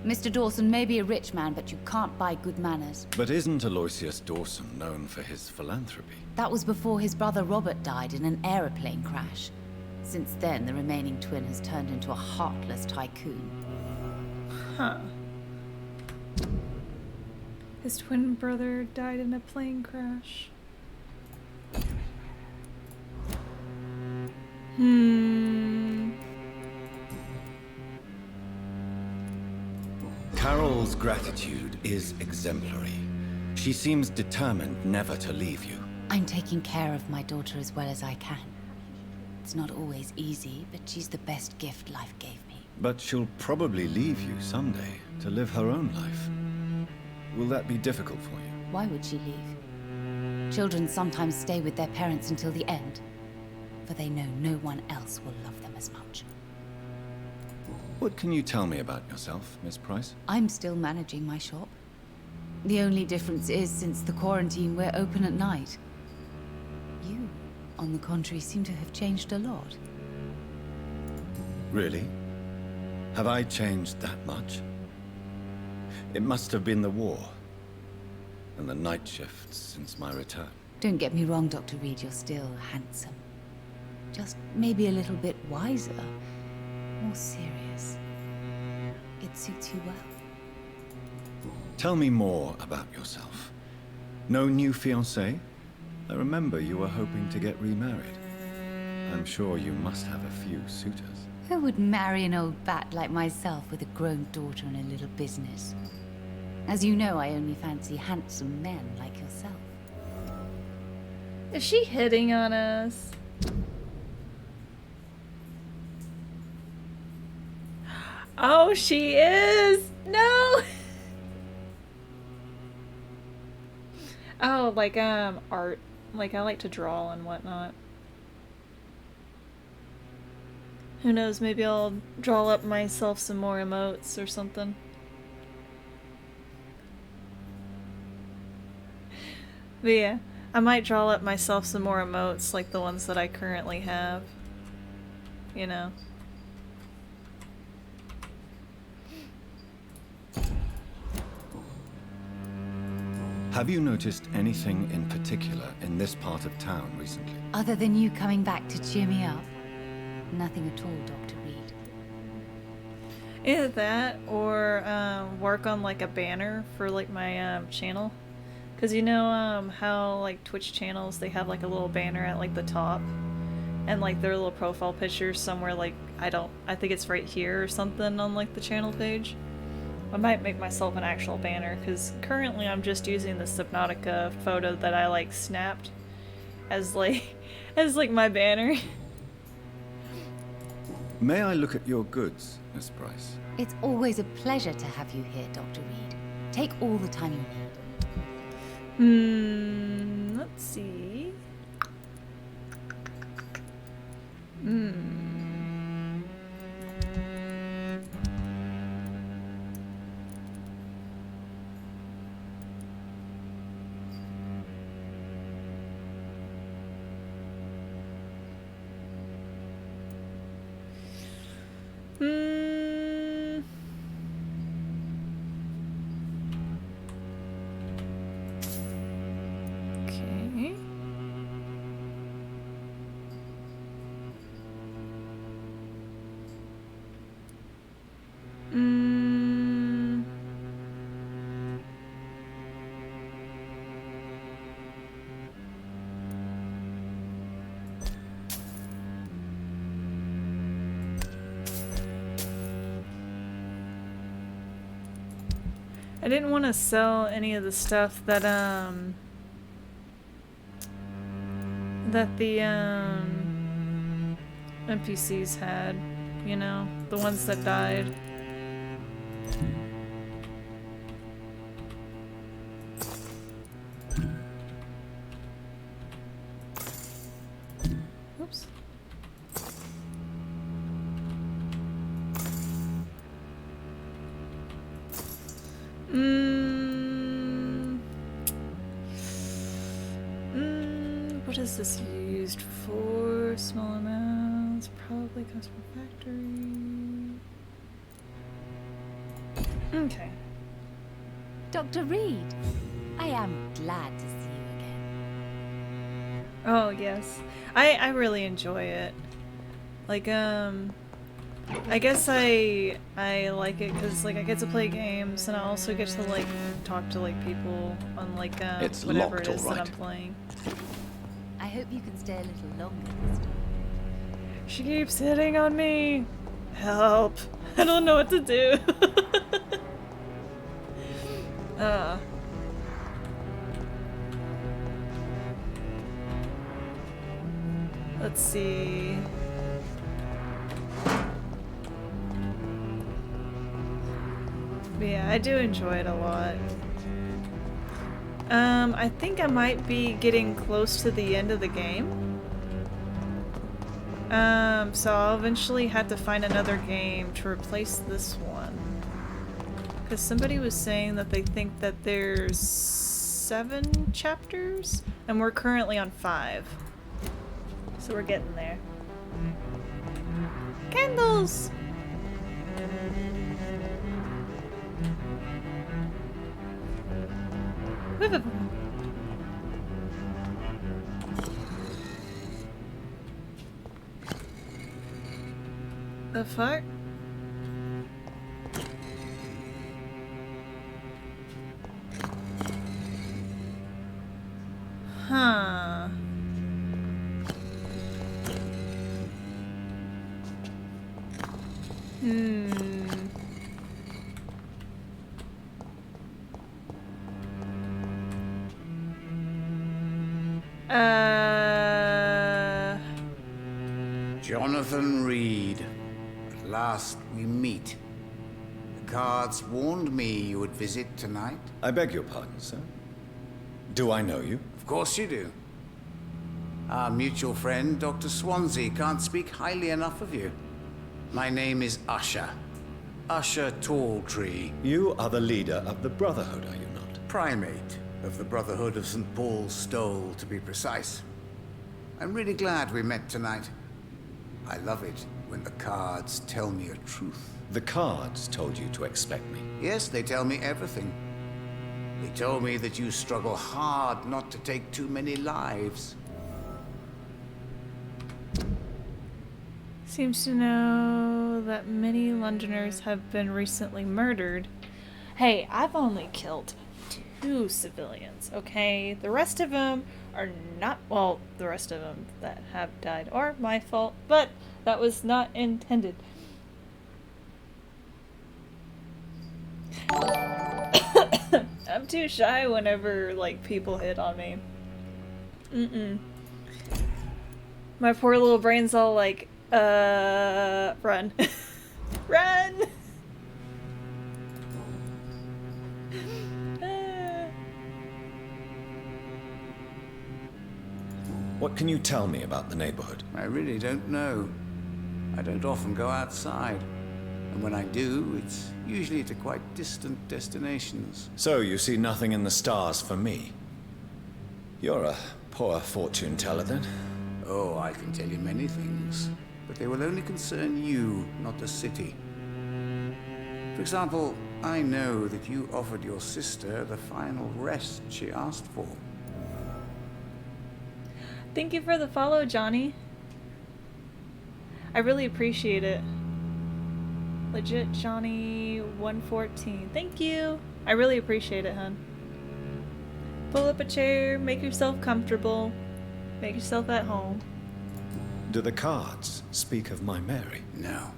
Mr. Dawson may be a rich man, but you can't buy good manners. But isn't Aloysius Dawson known for his philanthropy? That was before his brother Robert died in an aeroplane crash. Since then, the remaining twin has turned into a heartless tycoon. Huh. His twin brother died in a plane crash. Carol's gratitude is exemplary. She seems determined never to leave you. I'm taking care of my daughter as well as I can. It's not always easy, but she's the best gift life gave me. But she'll probably leave you someday to live her own life. Will that be difficult for you? Why would she leave? Children sometimes stay with their parents until the end, for they know no one else will love them as much. What can you tell me about yourself, Miss Price? I'm still managing my shop. The only difference is, since the quarantine, we're open at night. You, on the contrary, seem to have changed a lot. Really? Have I changed that much? It must have been the war, and the night shifts since my return. Don't get me wrong, Dr. Reed, you're still handsome. Just maybe a little bit wiser, more serious. It suits you well. Tell me more about yourself. No new fiancé? I remember you were hoping to get remarried. I'm sure you must have a few suitors. Who would marry an old bat like myself with a grown daughter and a little business? As you know, I only fancy handsome men like yourself. Is she hitting on us? Oh, she is! No! Oh, like, art. Like, I like to draw and whatnot. Who knows, maybe I'll draw up myself some more emotes or something. But yeah, I might draw up myself some more emotes like the ones that I currently have. You know. Have you noticed anything in particular in this part of town recently? Other than you coming back to cheer me up? Nothing at all, Dr. Reed. Either that or work on like a banner for like my channel. Cause you know how like Twitch channels, they have like a little banner at like the top and like their little profile picture somewhere like I think it's right here or something on like the channel page. I might make myself an actual banner because currently I'm just using the Subnautica photo that I like snapped as like my banner. May I look at your goods, Miss Price? It's always a pleasure to have you here, Dr. Reed. Take all the time you need. Let's see. Okay. I didn't want to sell any of the stuff that the NPCs had, you know, the ones that died. Oops. What is this used for? Small amounts, probably comes from factory. Okay. Dr. Reed, I am glad to see you again. Oh, yes. I really enjoy it. Like, I guess I like it because like I get to play games and I also get to like talk to like people on like whatever it is that I'm playing. I hope you can stay a little longer this time. She keeps hitting on me. Help! I don't know what to do. Let's see. But yeah, I do enjoy it a lot. I think I might be getting close to the end of the game. So I'll eventually have to find another game to replace this one. Because somebody was saying that they think that there's 7 chapters, and we're currently on 5. So we're getting there. Candles! The fuck? Jonathan Reed. At last we meet. The cards warned me you would visit tonight. I beg your pardon, sir. Do I know you? Of course you do. Our mutual friend, Dr. Swansea, can't speak highly enough of you. My name is Usher. Usher Talltree. You are the leader of the Brotherhood, are you not? Primate of the Brotherhood of St. Paul's Stole, to be precise. I'm really glad we met tonight. I love it when the cards tell me a truth. The cards told you to expect me. Yes, they tell me everything. They told me that you struggle hard not to take too many lives. Seems to know that many Londoners have been recently murdered. Hey, I've only killed 2 civilians, okay? The rest of them are not, well, the rest of them that have died are my fault, but that was not intended. I'm too shy whenever, like, people hit on me. My poor little brain's all like, run. Run! What can you tell me about the neighborhood? I really don't know. I don't often go outside. And when I do, it's usually to quite distant destinations. So you see nothing in the stars for me? You're a poor fortune teller, then? Oh, I can tell you many things. But they will only concern you, not the city. For example, I know that you offered your sister the final rest she asked for. Thank you for the follow, Johnny. I really appreciate it. Legit Johnny 114. Thank you. I really appreciate it, hun. Pull up a chair, make yourself comfortable, make yourself at home. Do the cards speak of my Mary? No.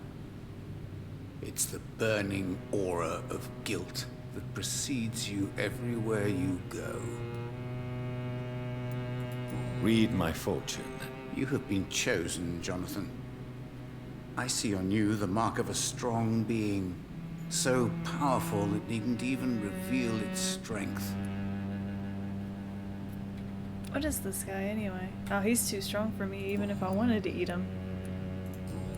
It's the burning aura of guilt that precedes you everywhere you go. Read my fortune, then. You have been chosen, Jonathan. I see on you the mark of a strong being, so powerful it needn't even reveal its strength. What is this guy, anyway? Oh, he's too strong for me, even if I wanted to eat him.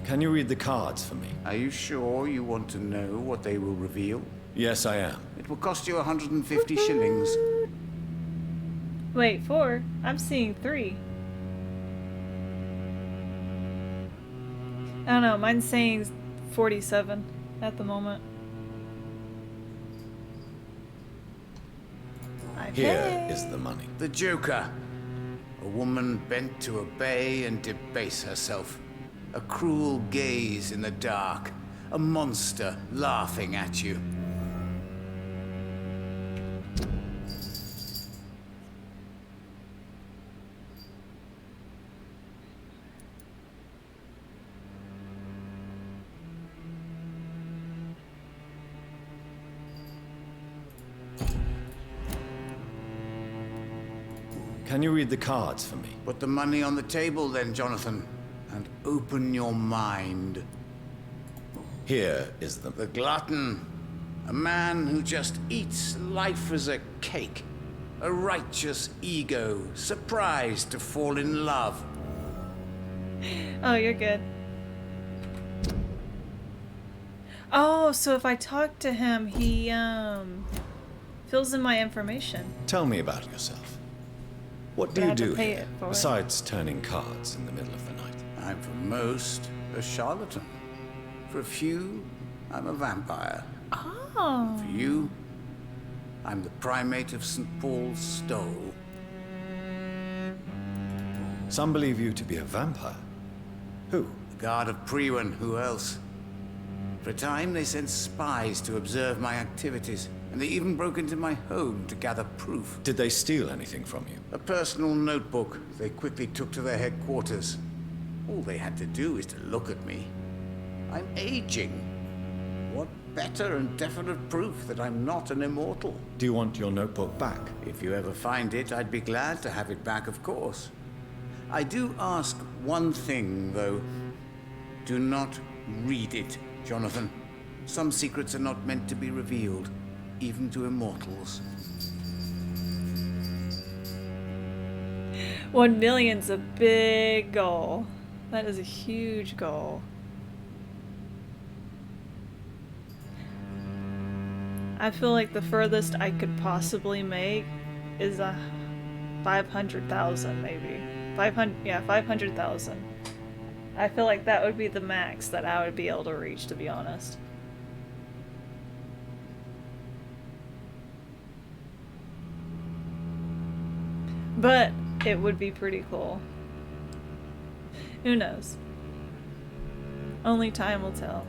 Can you read the cards for me? Are you sure you want to know what they will reveal? Yes, I am. It will cost you 150 shillings. Wait, 4? I'm seeing 3. I don't know, mine's saying 47 at the moment. Here is the money. The Joker. A woman bent to obey and debase herself. A cruel gaze in the dark. A monster laughing at you. Can you read the cards for me? Put the money on the table then, Jonathan, and open your mind. Here is the... The glutton. A man who just eats life as a cake. A righteous ego, surprised to fall in love. Oh, you're good. Oh, so if I talk to him, he, fills in my information. Tell me about yourself. What do But I you have to do pay here, it for it. besides turning cards in the middle of the night? I'm for most a charlatan. For a few, I'm a vampire. Oh. For you, I'm the primate of St. Paul's Stole. Some believe you to be a vampire. Who? The guard of Priwen, who else? For a time, they sent spies to observe my activities, and they even broke into my home to gather proof. Did they steal anything from you? A personal notebook they quickly took to their headquarters. All they had to do is to look at me. I'm aging. What better and definite proof that I'm not an immortal? Do you want your notebook back? If you ever find it, I'd be glad to have it back, of course. I do ask one thing, though. Do not read it, Jonathan. Some secrets are not meant to be revealed, even to immortals. 1 million's a big goal. That is a huge goal. I feel like the furthest I could possibly make is a 500,000 maybe. 500,000. I feel like that would be the max that I would be able to reach, to be honest. But it would be pretty cool. Who knows? Only time will tell.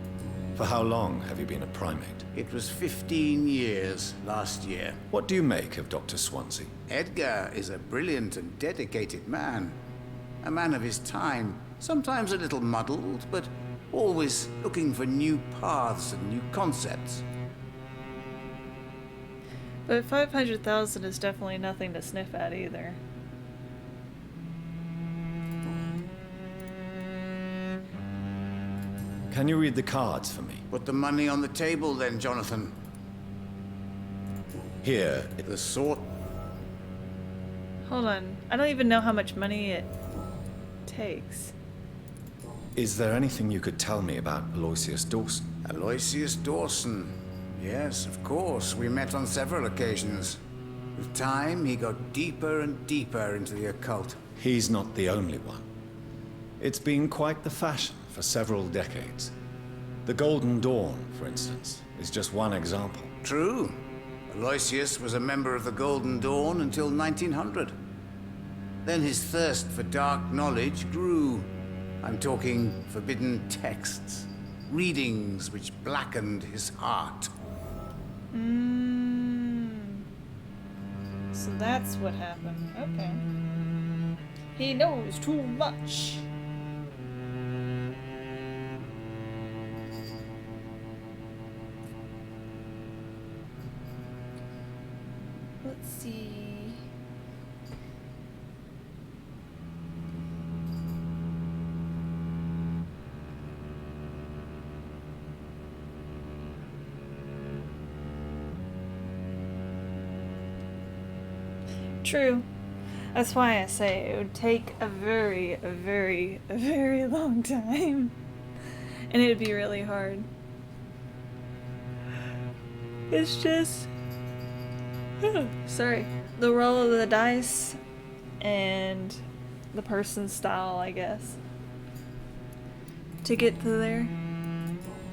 For how long have you been a primate? It was 15 years last year. What do you make of Dr. Swansea? Edgar is a brilliant and dedicated man. A man of his time. Sometimes a little muddled, but always looking for new paths and new concepts. But 500,000 is definitely nothing to sniff at either. Can you read the cards for me? Put the money on the table then, Jonathan. Here. The sort... Hold on. I don't even know how much money it takes. Is there anything you could tell me about Aloysius Dawson? Aloysius Dawson. Yes, of course. We met on several occasions. With time, he got deeper and deeper into the occult. He's not the only one. It's been quite the fashion for several decades. The Golden Dawn, for instance, is just one example. True. Aloysius was a member of the Golden Dawn until 1900. Then his thirst for dark knowledge grew. I'm talking forbidden texts, readings which blackened his heart. So that's what happened. Okay. He knows too much. Let's see. True. That's why I say it would take a very long time. And it would be really hard. It's just... sorry. The roll of the dice and the person's style, I guess. To get to there.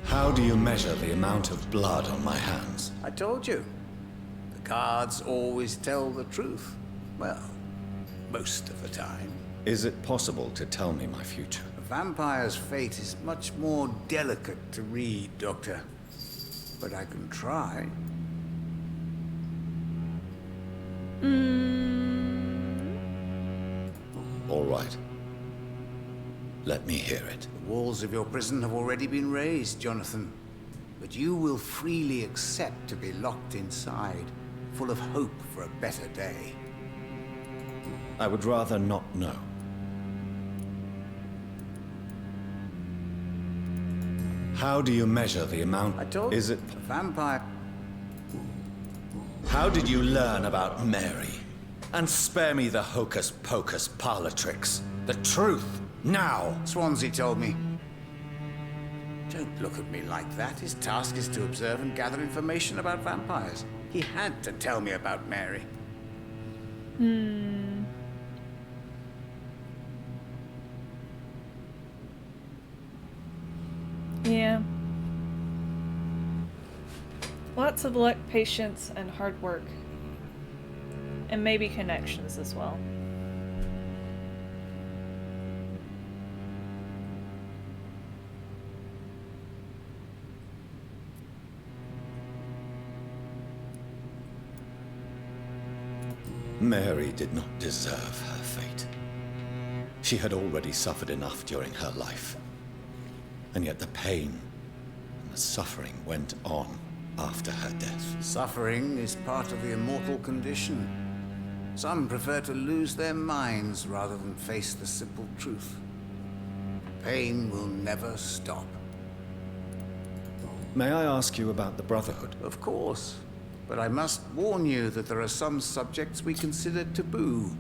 How do you measure the amount of blood on my hands? I told you. The cards always tell the truth. Well, most of the time. Is it possible to tell me my future? A vampire's fate is much more delicate to read, Doctor. But I can try. All right. Let me hear it. The walls of your prison have already been raised, Jonathan. But you will freely accept to be locked inside, full of hope for a better day. I would rather not know. How do you measure the amount? I told Is it a vampire? How did you learn about Mary? And spare me the hocus-pocus parlor tricks. The truth, now! Swansea told me. Don't look at me like that. His task is to observe and gather information about vampires. He had to tell me about Mary. Yeah. Lots of luck, patience, and hard work. And maybe connections as well. Mary did not deserve her fate. She had already suffered enough during her life. And yet the pain and suffering went on after her death. Suffering is part of the immortal condition. Some prefer to lose their minds rather than face the simple truth. Pain will never stop. May I ask you about the Brotherhood? Of course. But I must warn you that there are some subjects we consider taboo,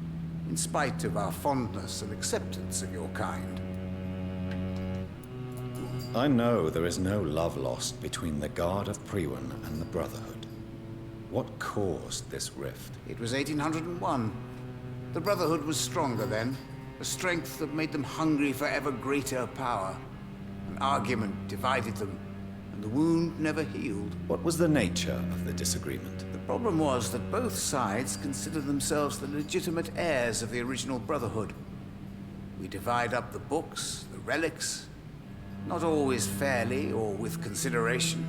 in spite of our fondness and acceptance of your kind. I know there is no love lost between the Guard of Priwen and the Brotherhood. What caused this rift? It was 1801. The Brotherhood was stronger then, a strength that made them hungry for ever greater power. An argument divided them, and the wound never healed. What was the nature of the disagreement? The problem was that both sides considered themselves the legitimate heirs of the original Brotherhood. We divide up the books, the relics, not always fairly or with consideration.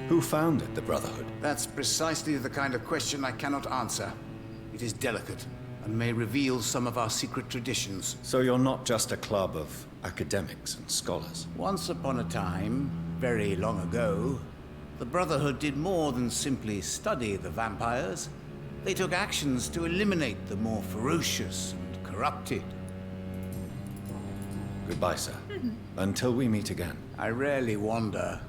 Who founded the Brotherhood? That's precisely the kind of question I cannot answer. It is delicate and may reveal some of our secret traditions. So you're not just a club of academics and scholars? Once upon a time, very long ago, the Brotherhood did more than simply study the vampires. They took actions to eliminate the more ferocious and corrupted. Goodbye, sir. Until we meet again. I rarely wander.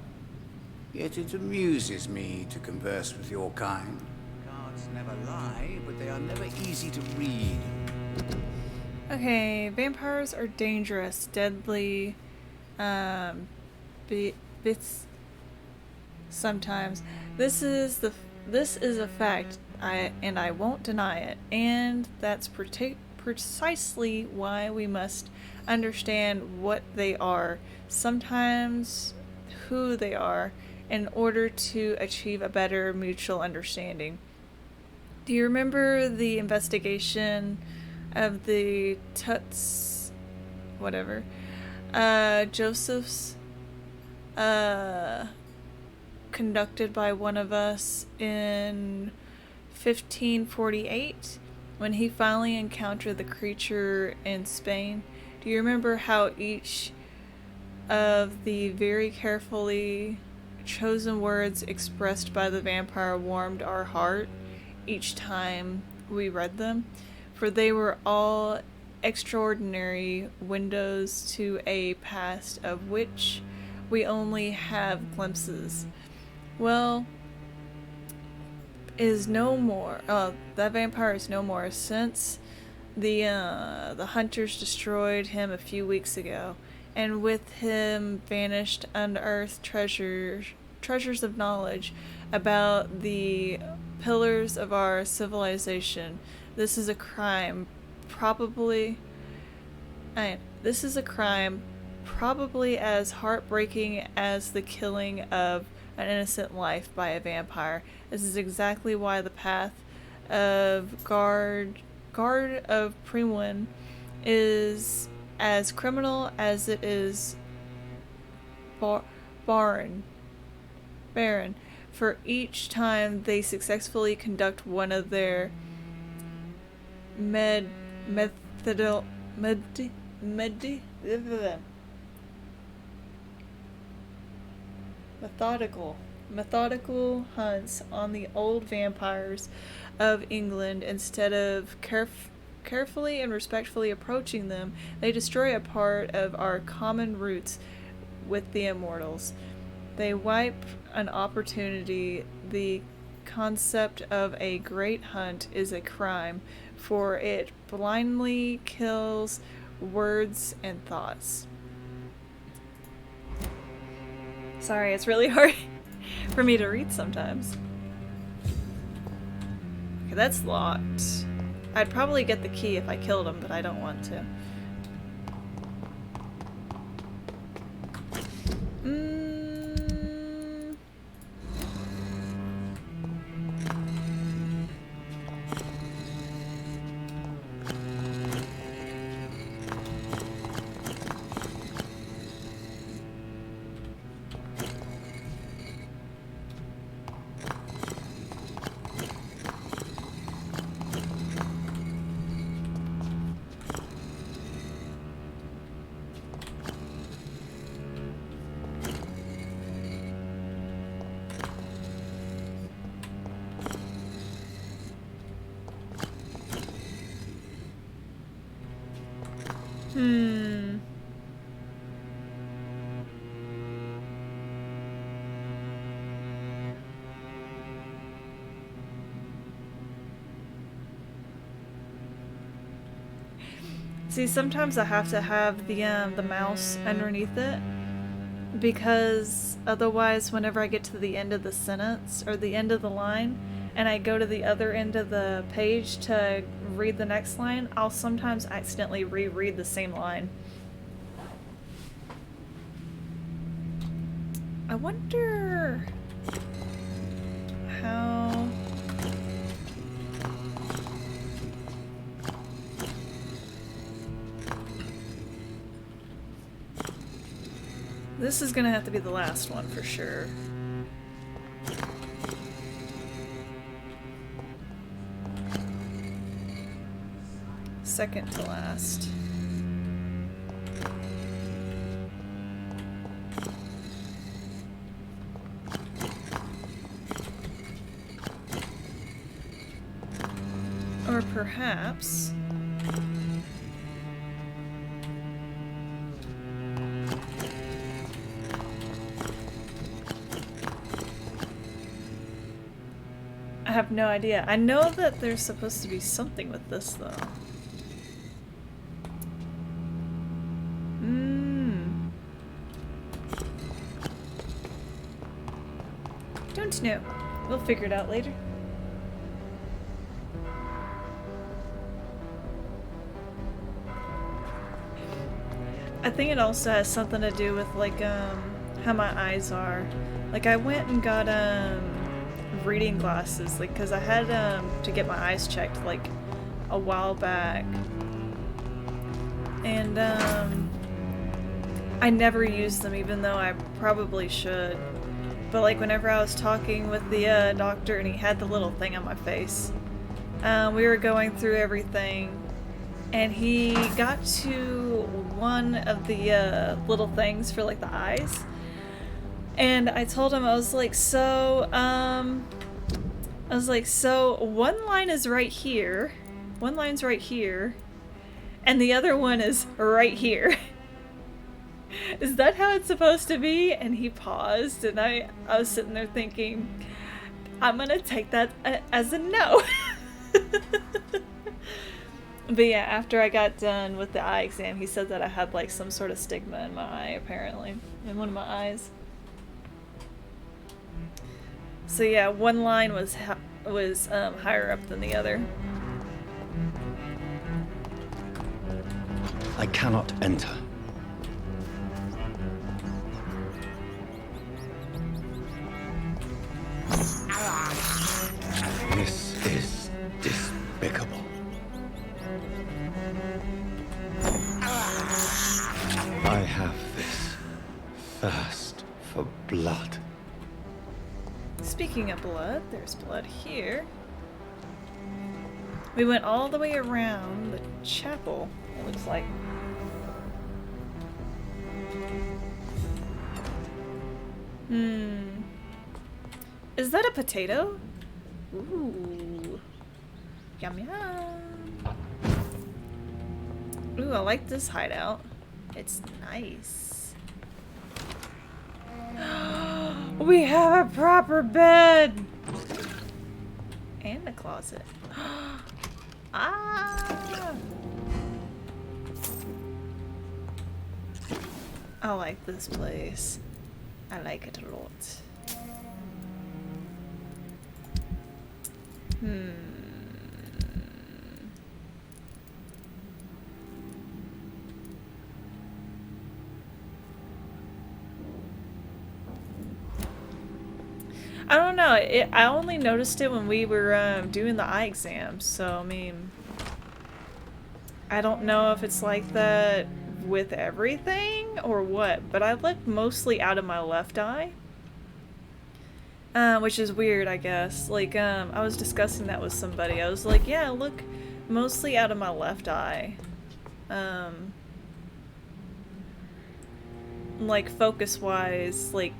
Yet it amuses me to converse with your kind. Cards never lie, but they are never easy to read. Okay, vampires are dangerous, deadly, bits sometimes. This is a fact, and I won't deny it. And that's precisely why we must understand what they are, sometimes who they are, in order to achieve a better mutual understanding. Do you remember the investigation of the Tuts, whatever, Joseph's, conducted by one of us in 1548, when he finally encountered the creature in Spain? Do you remember how each of the very carefully chosen words expressed by the vampire warmed our heart each time we read them? For they were all extraordinary windows to a past of which we only have glimpses. Well, is no more. That vampire is no more since the hunters destroyed him a few weeks ago, and with him vanished unearthed treasures of knowledge about the pillars of our civilization. This is a crime probably as heartbreaking as the killing of an innocent life by a vampire. This is exactly why the path of Guard of Priwen is as criminal as it is barren. For each time they successfully conduct one of their methodical hunts on the old vampires of England, instead of carefully and respectfully approaching them, they destroy a part of our common roots with the immortals. They wipe an opportunity. The concept of a great hunt is a crime, for it blindly kills words and thoughts. Sorry, it's really hard for me to read sometimes. Okay, that's locked. I'd probably get the key if I killed him, but I don't want to. Hmm. See, sometimes I have to have the mouse underneath it, because otherwise whenever I get to the end of the sentence or the end of the line and I go to the other end of the page to read the next line, I'll sometimes accidentally reread the same line. I wonder how... This is gonna have to be the last one for sure. Second to last. Or perhaps... I have no idea. I know that there's supposed to be something with this, though. Don't know. We'll figure it out later. I think it also has something to do with, like, how my eyes are. Like, I went and got, reading glasses, like, because I had to get my eyes checked like a while back, and I never used them, even though I probably should. But like whenever I was talking with the doctor and he had the little thing on my face, we were going through everything and he got to one of the little things for like the eyes. And I told him, I was like, so one line is right here, one line's right here, and the other one is right here. Is that how it's supposed to be? And he paused, and I was sitting there thinking, I'm gonna take that as a no. But yeah, after I got done with the eye exam, he said that I had like some sort of stigma in my eye, apparently, in one of my eyes. So yeah, one line was higher up than the other. I cannot enter. This is despicable. I have this thirst for blood. Speaking of blood, there's blood here. We went all the way around the chapel, it looks like. Is that a potato? Ooh. Yum yum. Ooh, I like this hideout. It's nice. We have a proper bed! And a closet. Ah! I like this place. I like it a lot. I don't know. I only noticed it when we were doing the eye exam, so I mean, I don't know if it's like that with everything or what, but I look mostly out of my left eye, which is weird, I guess. Like, I was discussing that with somebody. I was like, yeah, I look mostly out of my left eye. Like, focus-wise, like,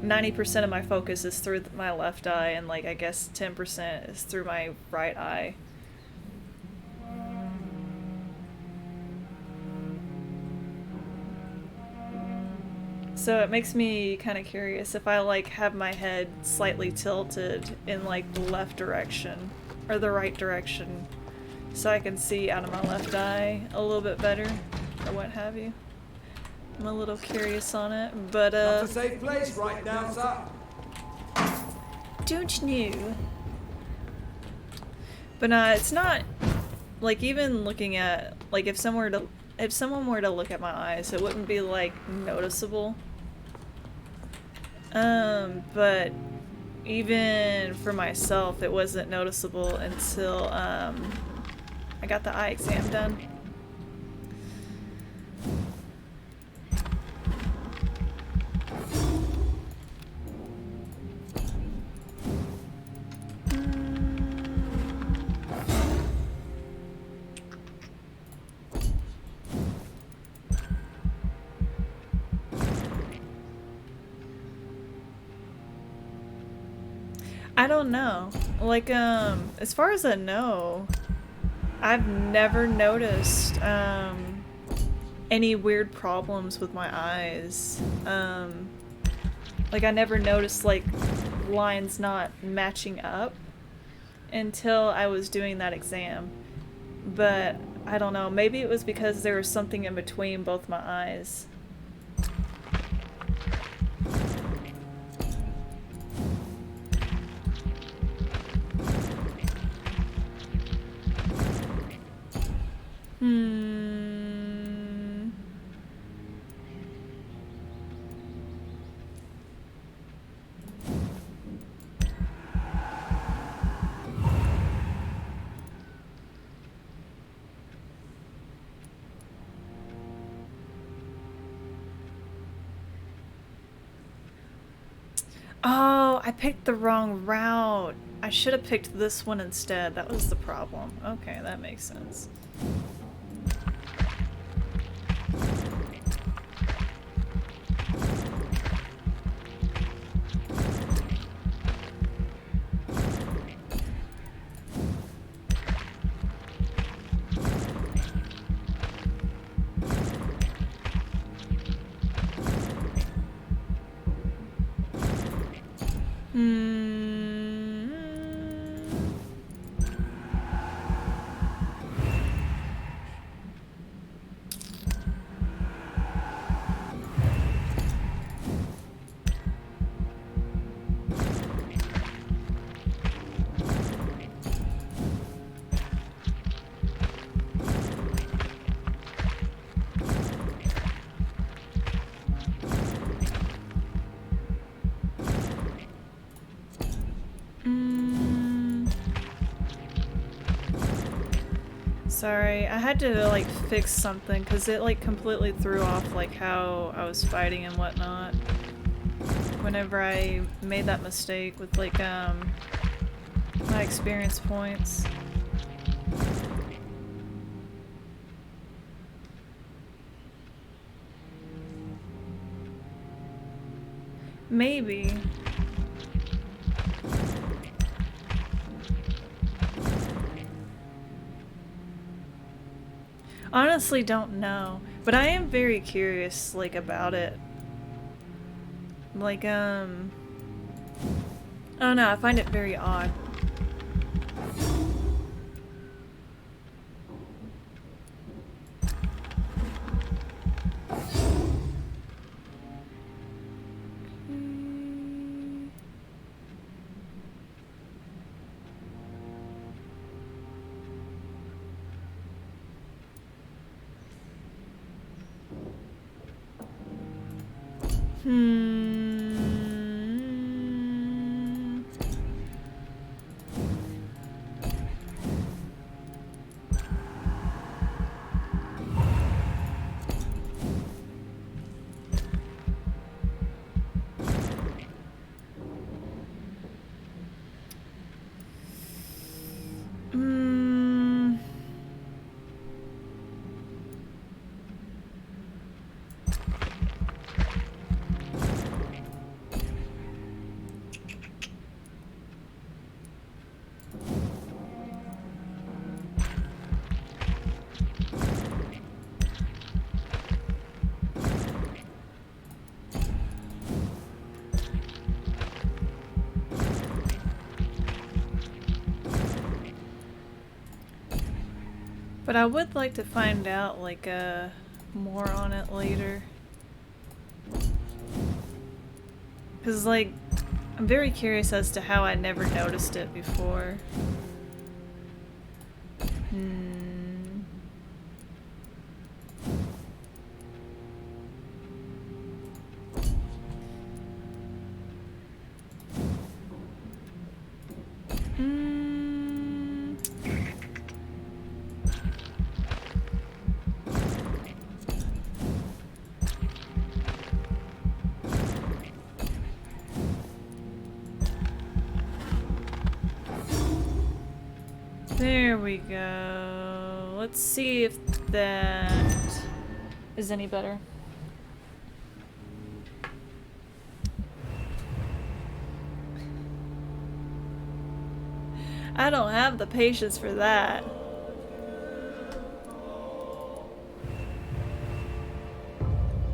90% of my focus is through my left eye, and like I guess 10% is through my right eye. So it makes me kind of curious if I like have my head slightly tilted in like the left direction or the right direction so I can see out of my left eye a little bit better or what have you. I'm a little curious on it, but Not a safe place right now, sir. don't know. But it's not like even looking at like if someone were to look at my eyes, it wouldn't be like noticeable. But even for myself, it wasn't noticeable until I got the eye exam done. I don't know. Like, as far as I know, I've never noticed, any weird problems with my eyes. Like, I never noticed, like, lines not matching up until I was doing that exam. But, I don't know, maybe it was because there was something in between both my eyes. Oh, I picked the wrong route. I should have picked this one instead. That was the problem. Okay, that makes sense. Sorry, I had to like fix something because it like completely threw off like how I was fighting and whatnot. Whenever I made that mistake with like my experience points. Maybe. Honestly, don't know, but I am very curious, like, about it. Like, oh no, I find it very odd. But I would like to find out, like, more on it later. Because, like, I'm very curious as to how I never noticed it before. There we go. Let's see if that is any better. I don't have the patience for that.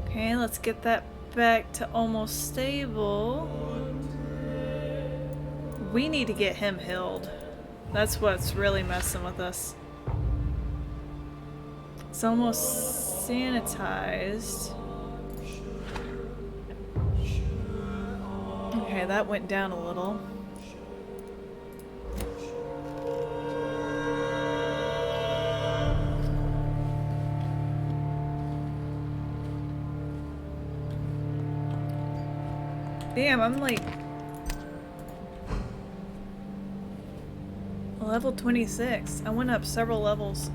Okay, let's get that back to almost stable. We need to get him healed. That's what's really messing with us. It's almost sanitized. Okay, that went down a little. Damn, I'm like level 26. I went up several levels.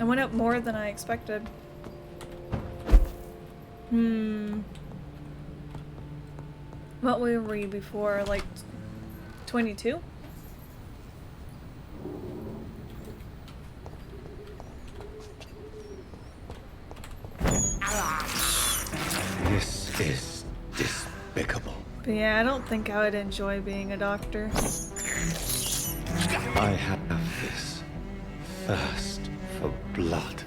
I went up more than I expected. What were we before? Like 22? This is despicable. But yeah, I don't think I would enjoy being a doctor. I have this thirst for blood.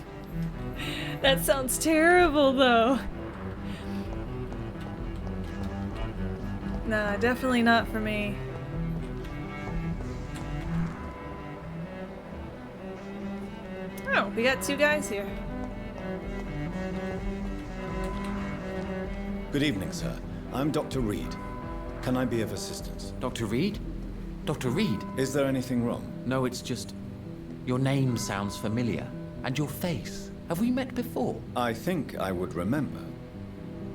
That sounds terrible, though. Nah, definitely not for me. Oh, we got two guys here. Good evening, sir. I'm Dr. Reed. Can I be of assistance? Dr. Reed? Dr. Reed? Is there anything wrong? No, it's just... your name sounds familiar. And your face. Have we met before? I think I would remember.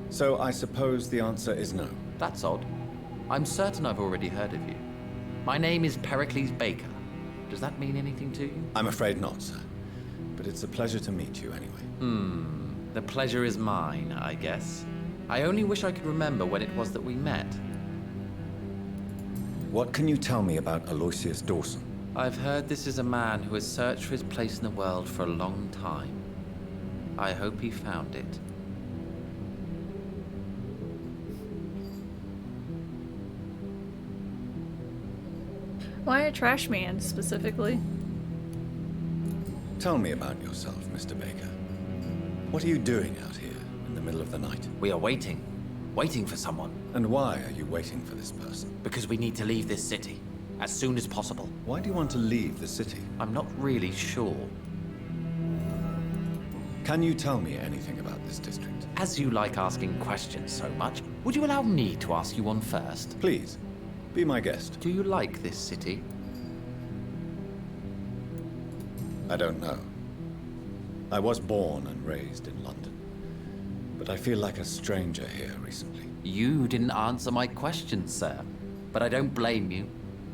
So I suppose the answer is no. That's odd. I'm certain I've already heard of you. My name is Pericles Baker. Does that mean anything to you? I'm afraid not, sir. But it's a pleasure to meet you anyway. The pleasure is mine, I guess. I only wish I could remember when it was that we met. What can you tell me about Aloysius Dawson? I've heard this is a man who has searched for his place in the world for a long time. I hope he found it. Why a trash man, specifically? Tell me about yourself, Mr. Baker. What are you doing out here in the middle of the night? We are waiting. Waiting for someone. And why are you waiting for this person? Because we need to leave this city. As soon as possible. Why do you want to leave the city? I'm not really sure. Can you tell me anything about this district? As you like asking questions so much, would you allow me to ask you one first? Please, be my guest. Do you like this city? I don't know. I was born and raised in London, but I feel like a stranger here recently. You didn't answer my question, sir. But I don't blame you.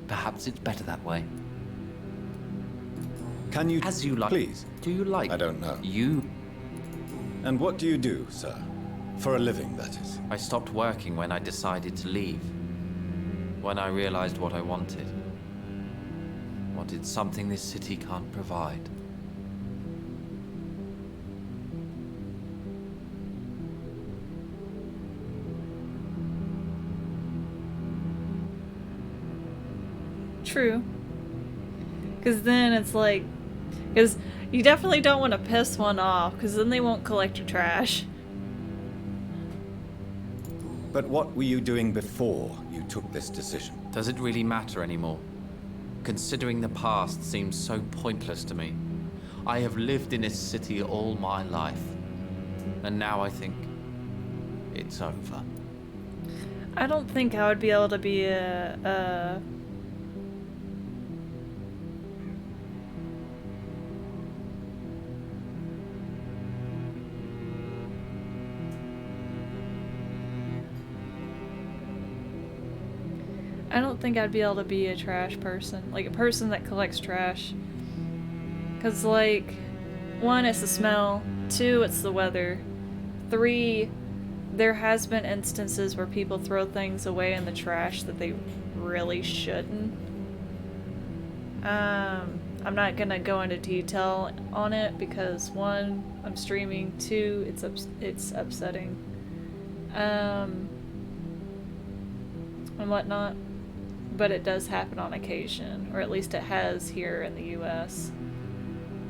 Perhaps it's better that way. Can you... As you like... Please. Do you like... I don't know. You... And what do you do, sir? For a living, that is. I stopped working when I decided to leave. When I realized what I wanted. Wanted something this city can't provide. True. Because then it's like... Because you definitely don't want to piss one off, because then they won't collect your trash. But what were you doing before you took this decision? Does it really matter anymore? Considering the past seems so pointless to me. I have lived in this city all my life, and now I think it's over. I don't think I would be able to be a I don't think I'd be able to be a trash person. Like, a person that collects trash. Because, like, 1, it's the smell. 2, it's the weather. 3, there has been instances where people throw things away in the trash that they really shouldn't. I'm not gonna go into detail on it because 1, I'm streaming. 2, it's upsetting. And whatnot. But it does happen on occasion, or at least it has here in the U.S.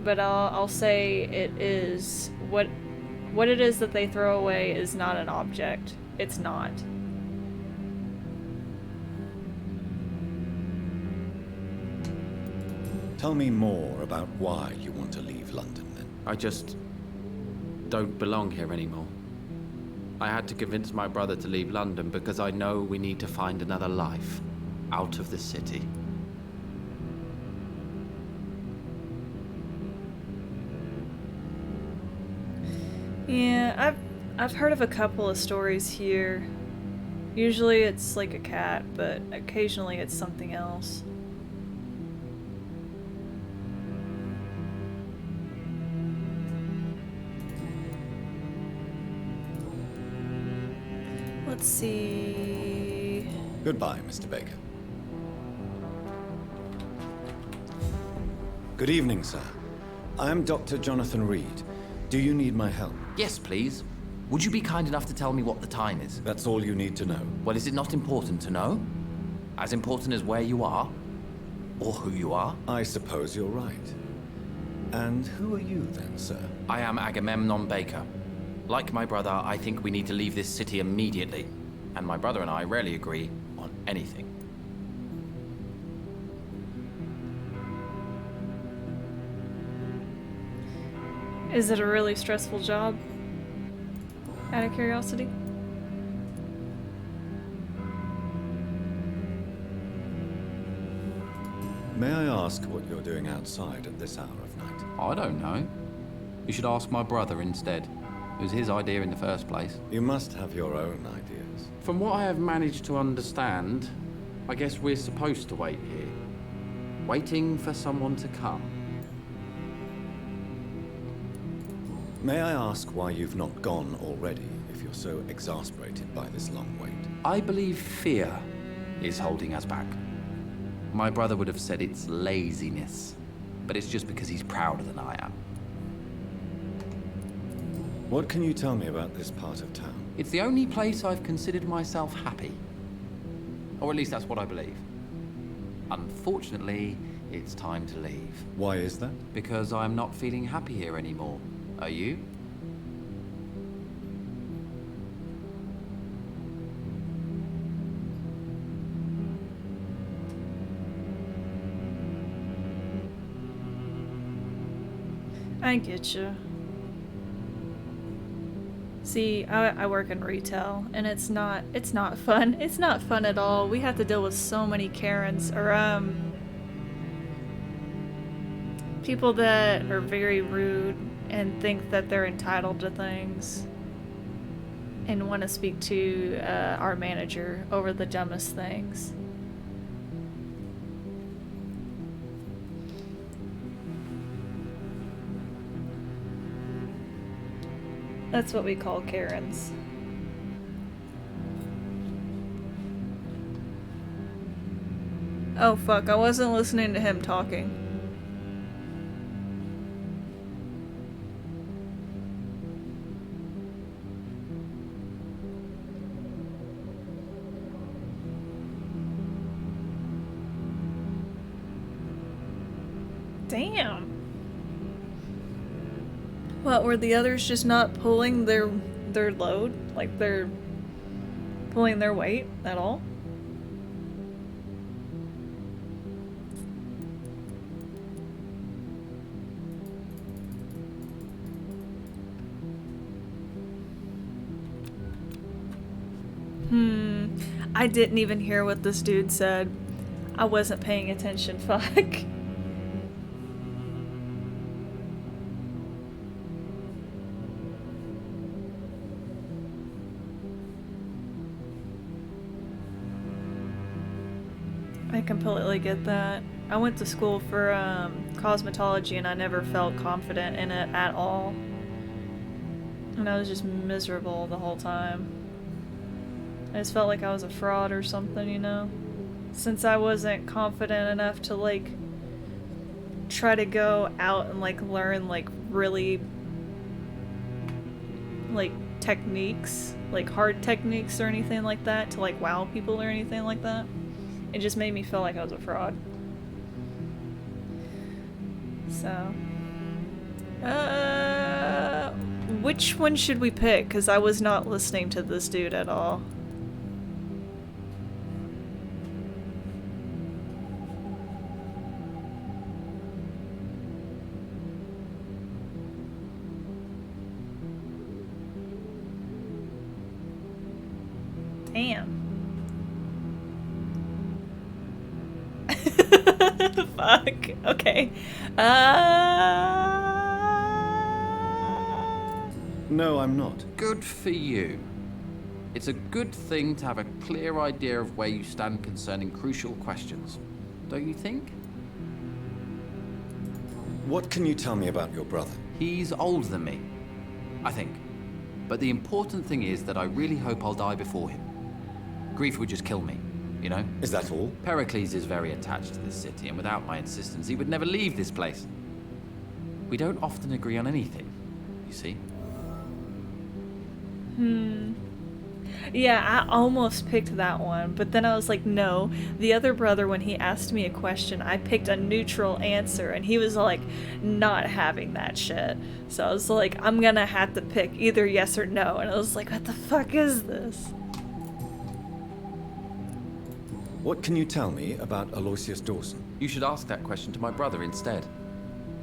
But I'll say it is what it is that they throw away is not an object. It's not. Tell me more about why you want to leave London, then. I just don't belong here anymore. I had to convince my brother to leave London because I know we need to find another life out of the city. Yeah, I've heard of a couple of stories here. Usually it's like a cat, but occasionally it's something else. Let's see. Goodbye, Mr. Baker. Good evening, sir. I am Dr. Jonathan Reed. Do you need my help? Yes, please. Would you be kind enough to tell me what the time is? That's all you need to know. Well, is it not important to know? As important as where you are? Or who you are? I suppose you're right. And who are you then, sir? I am Agamemnon Baker. Like my brother, I think we need to leave this city immediately. And my brother and I rarely agree on anything. Is it a really stressful job? Out of curiosity? May I ask what you're doing outside at this hour of night? I don't know. You should ask my brother instead. It was his idea in the first place. You must have your own ideas. From what I have managed to understand, I guess we're supposed to wait here. Waiting for someone to come. May I ask why you've not gone already, if you're so exasperated by this long wait? I believe fear is holding us back. My brother would have said it's laziness, but it's just because he's prouder than I am. What can you tell me about this part of town? It's the only place I've considered myself happy. Or at least that's what I believe. Unfortunately, it's time to leave. Why is that? Because I'm not feeling happy here anymore. Are you? I get you. See, I work in retail, and it's not fun. It's not fun at all. We have to deal with so many Karens, or people that are very rude and think that they're entitled to things and want to speak to our manager over the dumbest things. That's what we call Karens. Oh fuck, I wasn't listening to him talking. Damn. What, were the others just not pulling their load? Like they're pulling their weight at all? I didn't even hear what this dude said. I wasn't paying attention, fuck. I completely get that. I went to school for cosmetology and I never felt confident in it at all. And I was just miserable the whole time. I just felt like I was a fraud or something, you know? Since I wasn't confident enough to, like, try to go out and, like, learn, like, really, like, techniques, like, hard techniques or anything like that to, like, wow people or anything like that. It just made me feel like I was a fraud. So, which one should we pick? Because I was not listening to this dude at all. Damn. Fuck. Okay. No, I'm not. Good for you. It's a good thing to have a clear idea of where you stand concerning crucial questions, don't you think? What can you tell me about your brother? He's older than me, I think. But the important thing is that I really hope I'll die before him. Grief would just kill me, you know? Is that all? Pericles is very attached to this city, and without my insistence, he would never leave this place. We don't often agree on anything, you see? Yeah, I almost picked that one, but then I was like, no. The other brother, when he asked me a question, I picked a neutral answer, and he was like, not having that shit. So I was like, I'm gonna have to pick either yes or no, and I was like, what the fuck is this? What can you tell me about Aloysius Dawson? You should ask that question to my brother instead.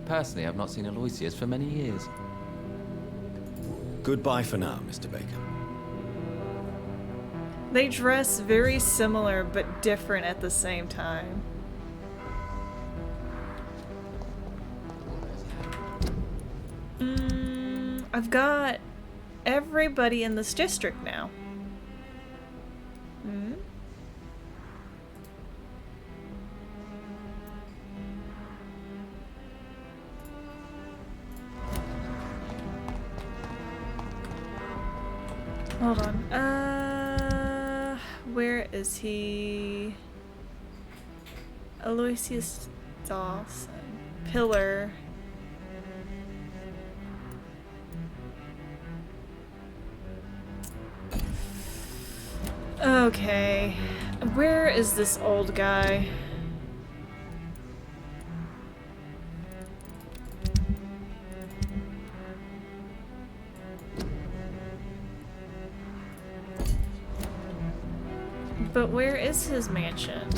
Personally, I've not seen Aloysius for many years. Goodbye for now, Mr. Baker. They dress very similar but different at the same time. I've got everybody in this district now. Hold on. Where is he? Aloysius Dawson. Pillar. Okay. Where is this old guy? But where is his mansion?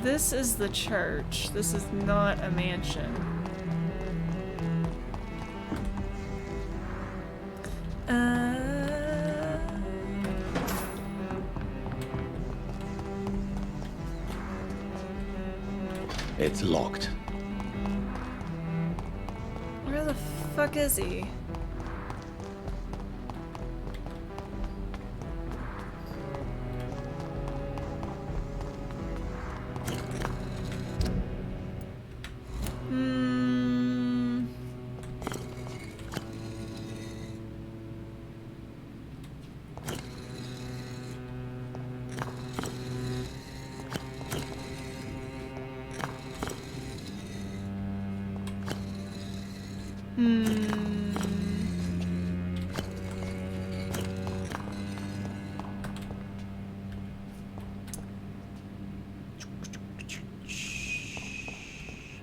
This is the church. This is not a mansion. It's locked. Where the fuck is he?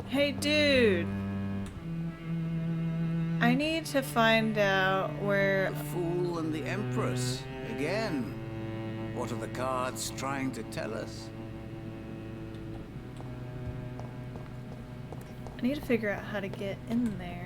Hey, dude. I need to find out where... The Fool and the Empress. Again. What are the cards trying to tell us? need to figure out how to get in there.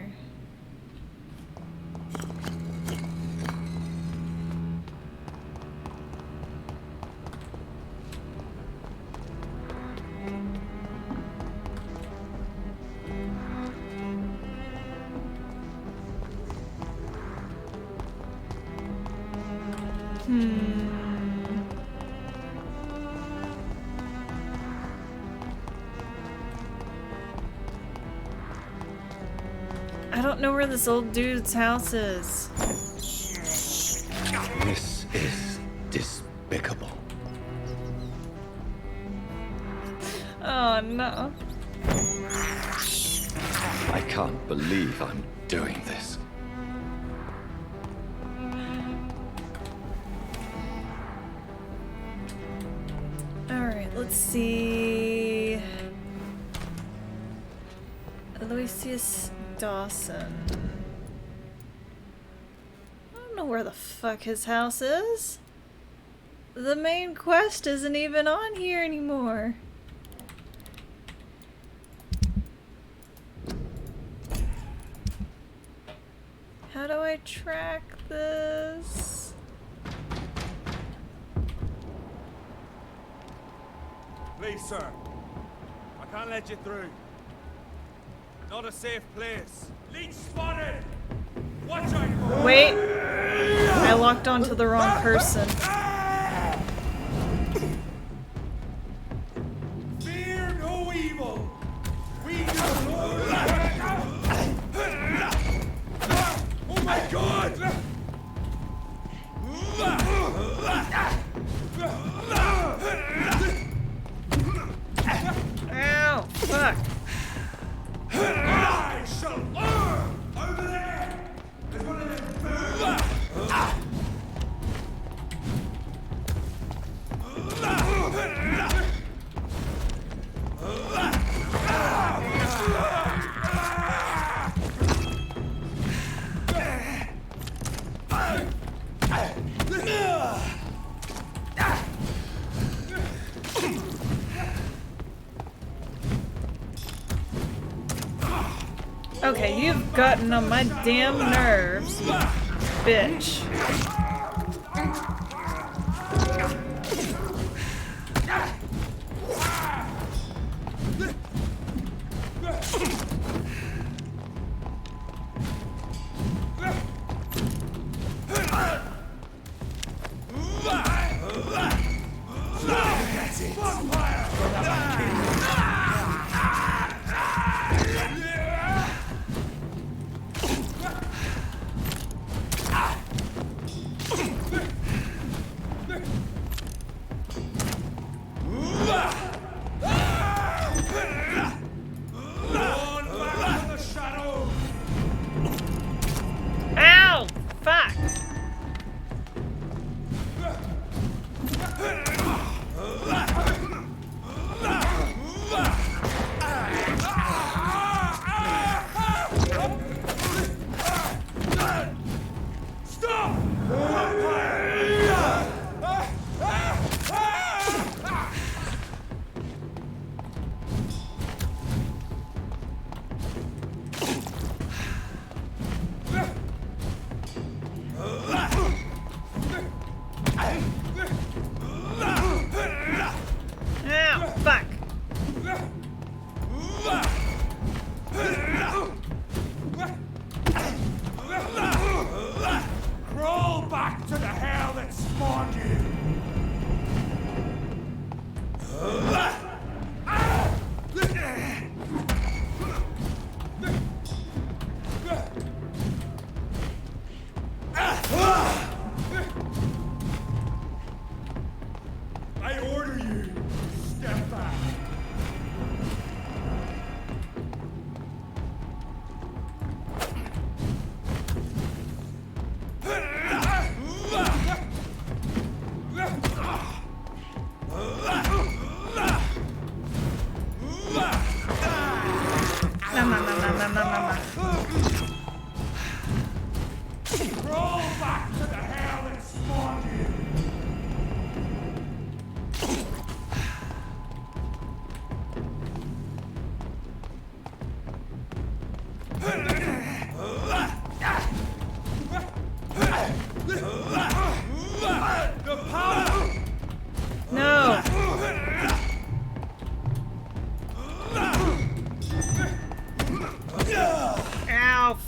I don't know where this old dude's house is. This is despicable. Oh no. I can't believe I'm doing this. Alright, let's see. Aloysius Dawson. I don't know where the fuck his house is. The main quest isn't even on here anymore. How do I track this? Please, sir. I can't let you through. Not a safe place. Leech spotted! Watch out! Wait! I locked onto the wrong person. Fear no evil! We do no... Oh my god! Ow! Fuck! I shall learn! Over there! There's one of them. Okay, you've gotten on my damn nerves, bitch. That's it.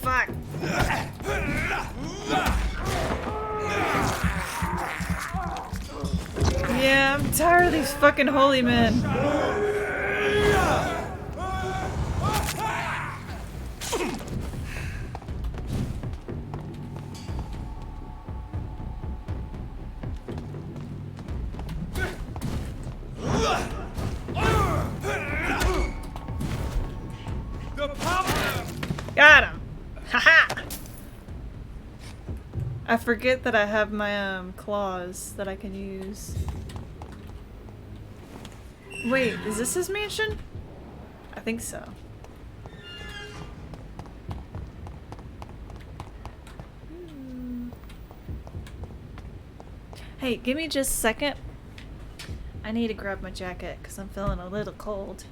fuck. Yeah, I'm tired of these fucking holy men. Got him! Haha! I forget that I have my claws that I can use. Wait, is this his mansion? I think so. Hey, give me just a second. I need to grab my jacket because I'm feeling a little cold.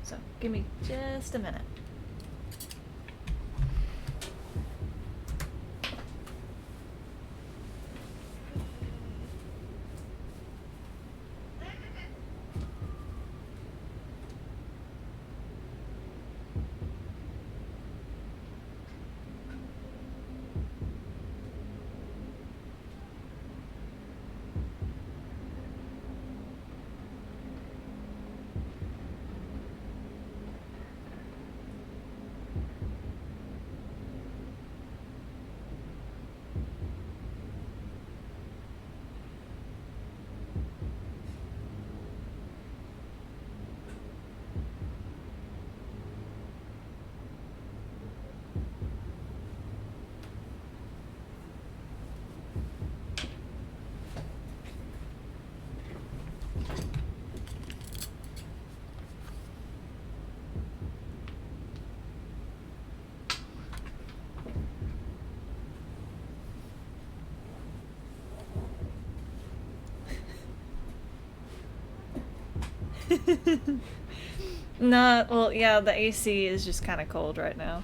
So, give me just a minute. No, well, yeah, the AC is just kind of cold right now.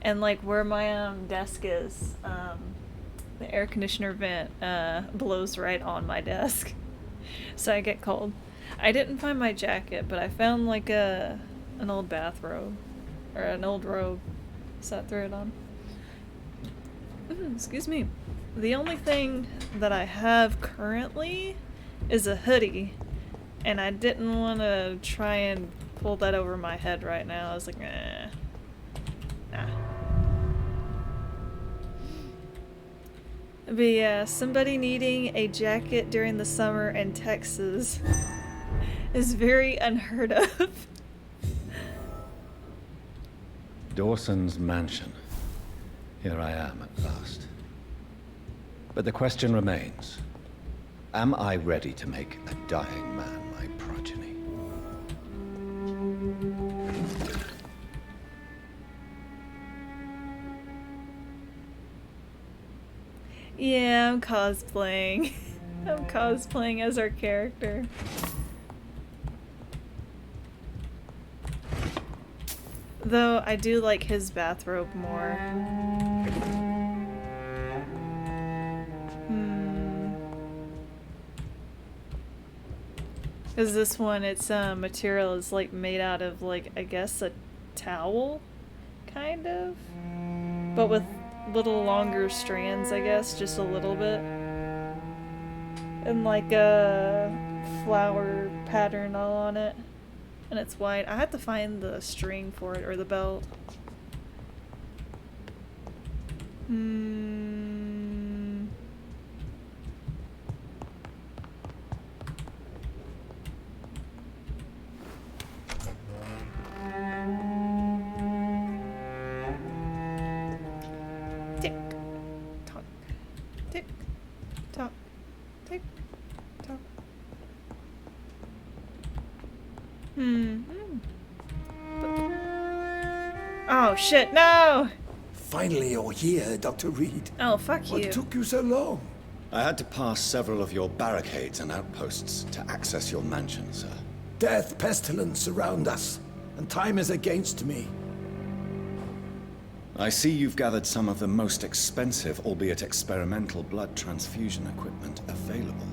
And, like, where my desk is, the air conditioner vent blows right on my desk. So I get cold. I didn't find my jacket, but I found, like, an old bathrobe. Or an old robe. So I threw it on. Excuse me. The only thing that I have currently is a hoodie. And I didn't want to try and pull that over my head right now. I was like, nah. But yeah, somebody needing a jacket during the summer in Texas is very unheard of. Dawson's mansion. Here I am at last. But the question remains. Am I ready to make a dying man my progeny? Yeah, I'm cosplaying. I'm cosplaying as our character. Though I do like his bathrobe more. Because this one, its material is like made out of like, I guess a towel, kind of? But with little longer strands, I guess, just a little bit. And like a flower pattern all on it. And it's white. I have to find the string for it, or the belt. Tick tock, tick tock, tick tock. Oh shit, no! Finally you're here, Dr. Reed. Oh, fuck you. What took you so long? I had to pass several of your barricades and outposts to access your mansion, sir. Death, pestilence surround us, and time is against me. I see you've gathered some of the most expensive, albeit experimental, blood transfusion equipment available.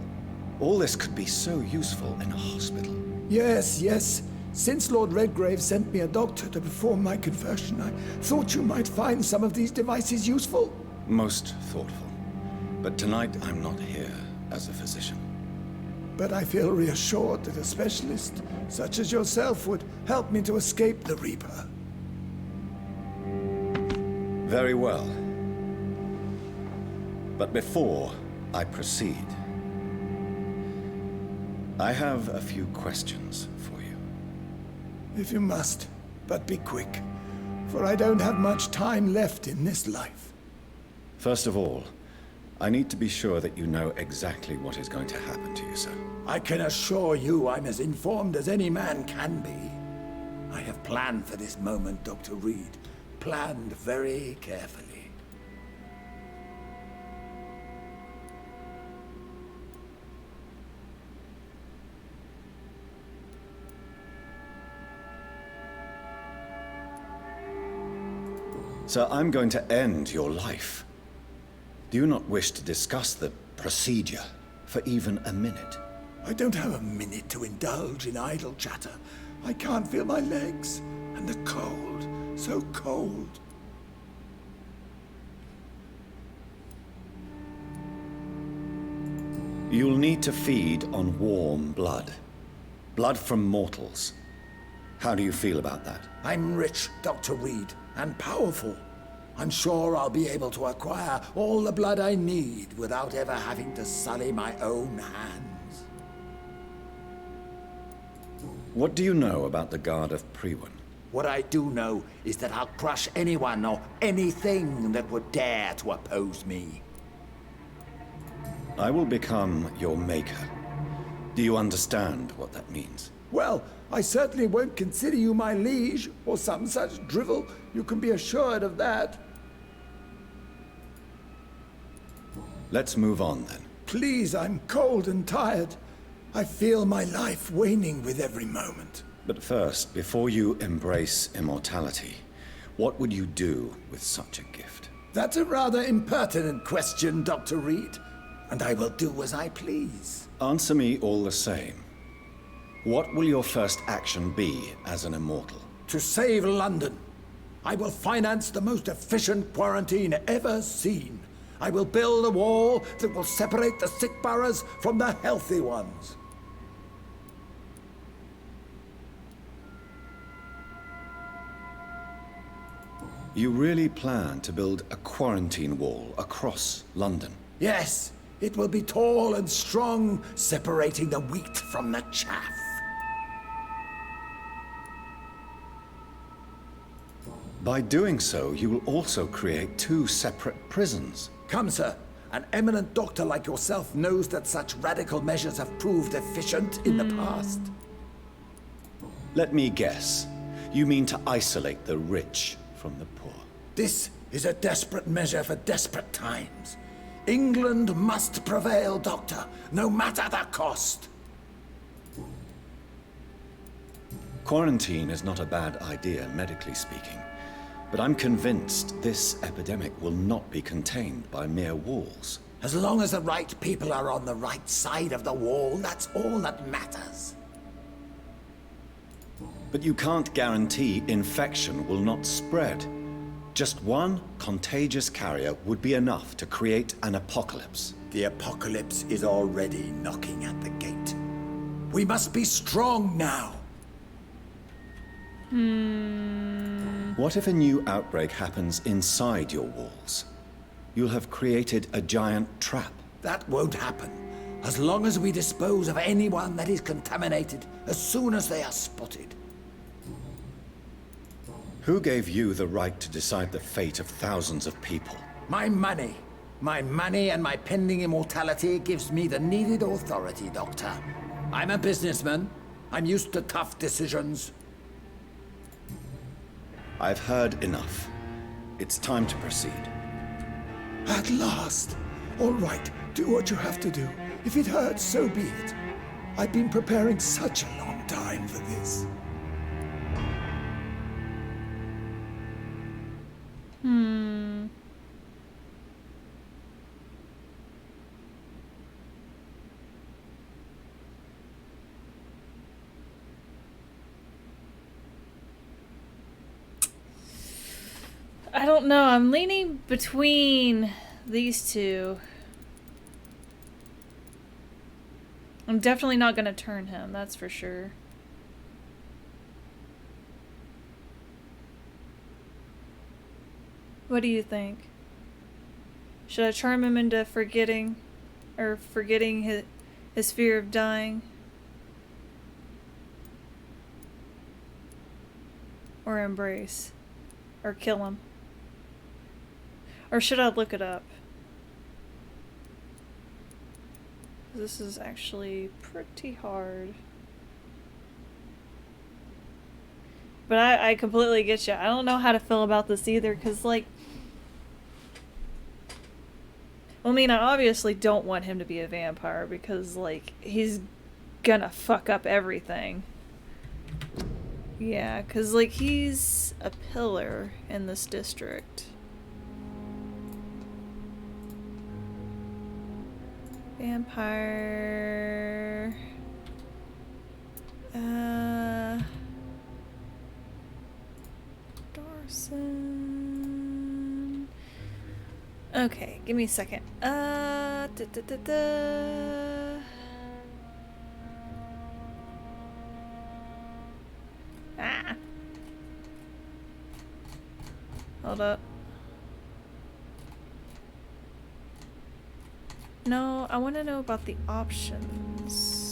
All this could be so useful in a hospital. Yes, yes. Since Lord Redgrave sent me a doctor to perform my conversion, I thought you might find some of these devices useful. Most thoughtful. But tonight I'm not here as a physician. But I feel reassured that a specialist such as yourself would help me to escape the Reaper. Very well. But before I proceed, I have a few questions for you. If you must, but be quick, for I don't have much time left in this life. First of all, I need to be sure that you know exactly what is going to happen to you, sir. I can assure you I'm as informed as any man can be. I have planned for this moment, Dr. Reed. Planned very carefully. So I'm going to end your life. Do you not wish to discuss the procedure for even a minute? I don't have a minute to indulge in idle chatter. I can't feel my legs. And the cold, so cold. You'll need to feed on warm blood. Blood from mortals. How do you feel about that? I'm rich, Dr. Reed, and powerful. I'm sure I'll be able to acquire all the blood I need without ever having to sully my own hands. What do you know about the Guard of Priwen? What I do know is that I'll crush anyone or anything that would dare to oppose me. I will become your maker. Do you understand what that means? Well, I certainly won't consider you my liege, or some such drivel. You can be assured of that. Let's move on, then. Please, I'm cold and tired. I feel my life waning with every moment. But first, before you embrace immortality, what would you do with such a gift? That's a rather impertinent question, Dr. Reed. And I will do as I please. Answer me all the same. What will your first action be as an immortal? To save London. I will finance the most efficient quarantine ever seen. I will build a wall that will separate the sick boroughs from the healthy ones. You really plan to build a quarantine wall across London? Yes, it will be tall and strong, separating the wheat from the chaff. By doing so, you will also create two separate prisons. Come, sir. An eminent doctor like yourself knows that such radical measures have proved efficient in the past. Let me guess. You mean to isolate the rich from the poor? This is a desperate measure for desperate times. England must prevail, Doctor, no matter the cost. Quarantine is not a bad idea, medically speaking. But I'm convinced this epidemic will not be contained by mere walls. As long as the right people are on the right side of the wall, that's all that matters. But you can't guarantee infection will not spread. Just one contagious carrier would be enough to create an apocalypse. The apocalypse is already knocking at the gate. We must be strong now. What if a new outbreak happens inside your walls? You'll have created a giant trap. That won't happen. As long as we dispose of anyone that is contaminated as soon as they are spotted. Who gave you the right to decide the fate of thousands of people? My money. My money and my pending immortality gives me the needed authority, Doctor. I'm a businessman. I'm used to tough decisions. I've heard enough. It's time to proceed. At last. All right, do what you have to do. If it hurts, so be it. I've been preparing such a long time for this. I don't know. I'm leaning between these two. I'm definitely not going to turn him, that's for sure. What do you think? Should I charm him into forgetting his fear of dying? Or embrace? Or kill him? Or should I look it up? This is actually pretty hard. But I completely get you. I don't know how to feel about this either, because, like... I mean, I obviously don't want him to be a vampire, because, like, he's gonna fuck up everything. Yeah, because, like, he's a pillar in this district. Vampire... Dorson... Okay, give me a second. Ah! Hold up. No, I want to know about the options.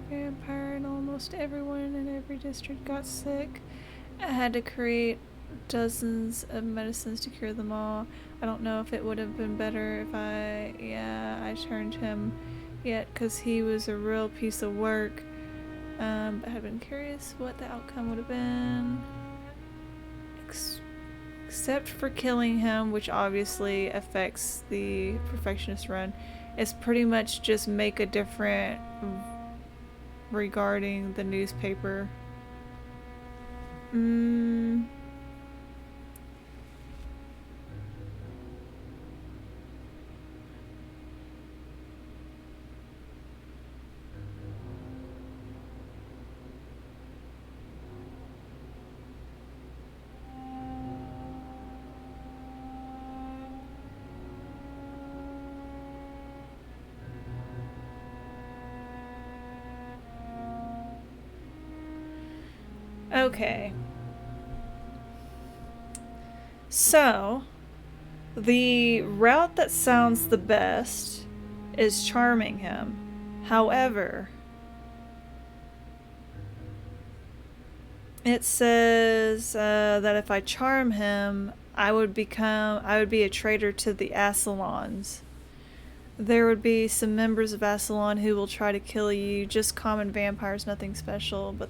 Vampire and almost everyone in every district got sick. I had to create dozens of medicines to cure them all. I don't know if it would have been better if I turned him yet, because he was a real piece of work. But I had been curious what the outcome would have been. Except for killing him, which obviously affects the perfectionist run. It's pretty much just make a different regarding the newspaper. Okay. So, the route that sounds the best is charming him. However, it says that if I charm him, I would be a traitor to the Assalons. There would be some members of Assalon who will try to kill you, just common vampires, nothing special, but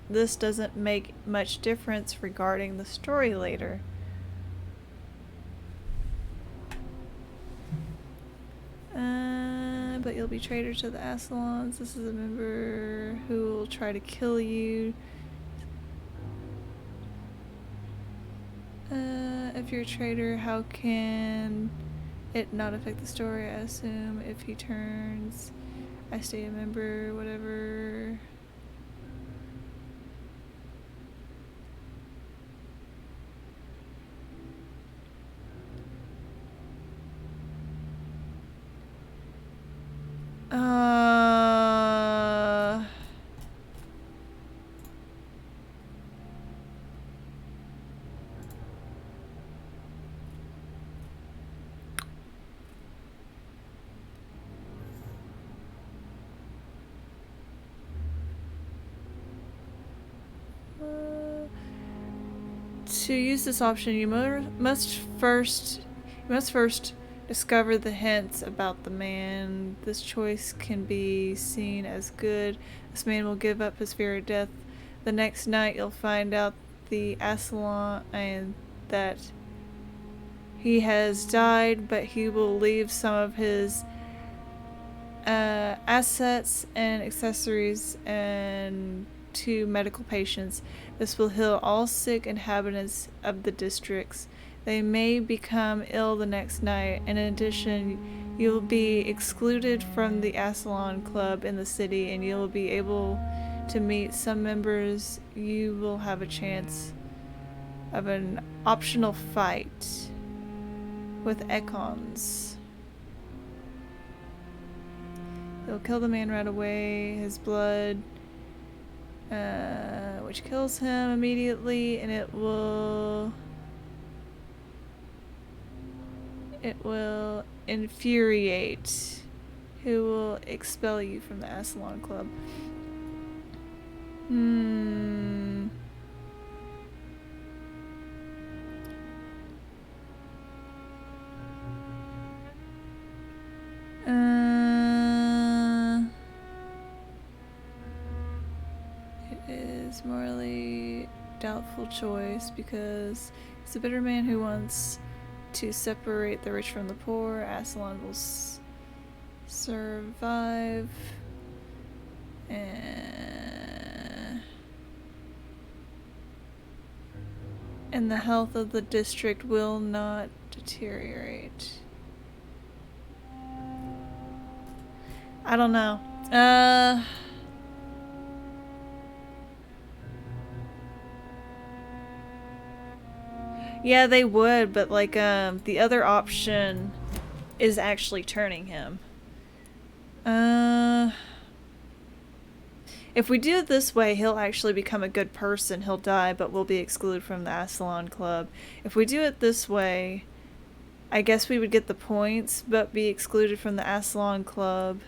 this doesn't make much difference regarding the story later. But you'll be traitor to the Assalons. This is a member who will try to kill you. If you're a traitor, how can it not affect the story? I assume if he turns, I stay a member, whatever. To use this option, you must first discover the hints about the man. This choice can be seen as good. This man will give up his fear of death. The next night you'll find out the Assalon and that he has died, but he will leave some of his assets and accessories and to medical patients. This will heal all sick inhabitants of the districts. They may become ill the next night. In addition, you will be excluded from the Ascalon Club in the city, and you will be able to meet some members. You will have a chance of an optional fight with Ekons. He'll kill the man right away. His blood, which kills him immediately, and it will infuriate, who will expel you from the Ascalon Club. It is morally doubtful choice because he's a bitter man who wants to separate the rich from the poor. Ascalon will survive, and the health of the district will not deteriorate. I don't know. Yeah, they would, but like the other option is actually turning him. If we do it this way, he'll actually become a good person. He'll die, but will be excluded from the Ascalon Club. If we do it this way, I guess we would get the points, but be excluded from the Ascalon Club.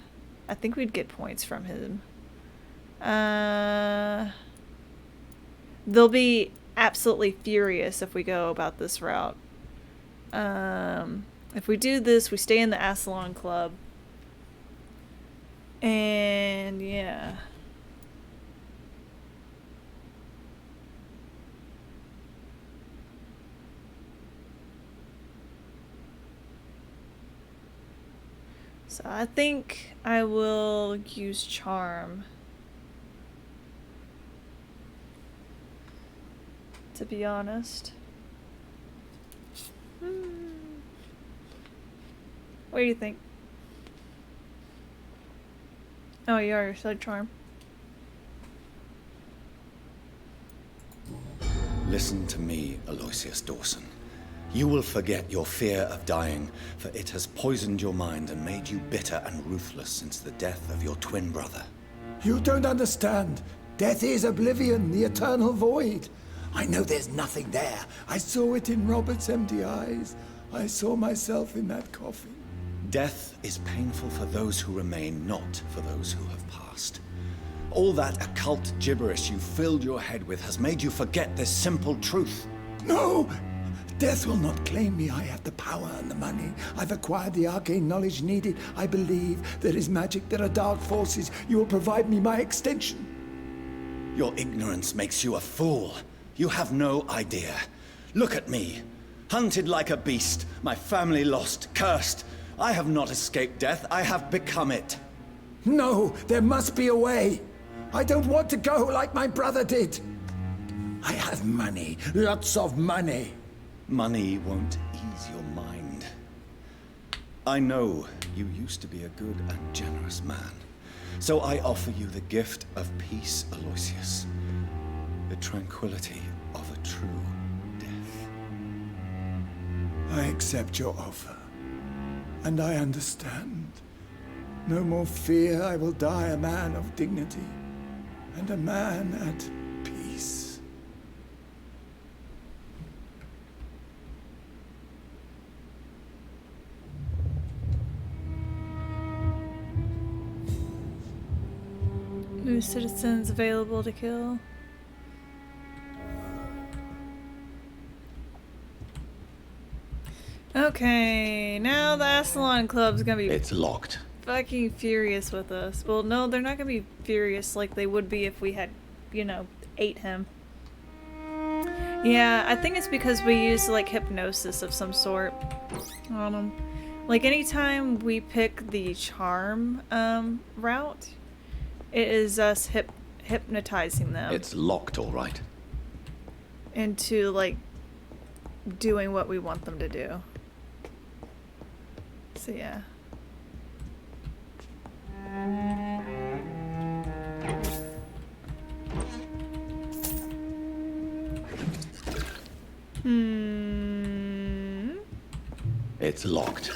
I think we'd get points from him. They'll be absolutely furious if we go about this route. If we do this, we stay in the Ascalon Club. And yeah. So I think I will use Charm, to be honest. What do you think? Oh, you already said Charm. Listen to me, Aloysius Dawson. You will forget your fear of dying, for it has poisoned your mind and made you bitter and ruthless since the death of your twin brother. You don't understand. Death is oblivion, the eternal void. I know there's nothing there. I saw it in Robert's empty eyes. I saw myself in that coffin. Death is painful for those who remain, not for those who have passed. All that occult gibberish you filled your head with has made you forget this simple truth. No! Death will not claim me. I have the power and the money. I've acquired the arcane knowledge needed. I believe there is magic, there are dark forces. You will provide me my extension. Your ignorance makes you a fool. You have no idea. Look at me. Hunted like a beast, my family lost, cursed. I have not escaped death, I have become it. No, there must be a way. I don't want to go like my brother did. I have money, lots of money. Money won't ease your mind. I know you used to be a good and generous man. So I offer you the gift of peace, Aloysius. The tranquility of a true death. I accept your offer. And I understand. No more fear. I will die a man of dignity. And a man at peace. New citizens available to kill. Okay, now the Ascalon Club's gonna be... It's locked. Fucking furious with us. Well, no, they're not gonna be furious like they would be if we had, you know, ate him. Yeah, I think it's because we used, like, hypnosis of some sort on him. Like, anytime we pick the charm route, it is us hypnotizing them. It's locked, all right. Into, like, doing what we want them to do. So, yeah. It's locked.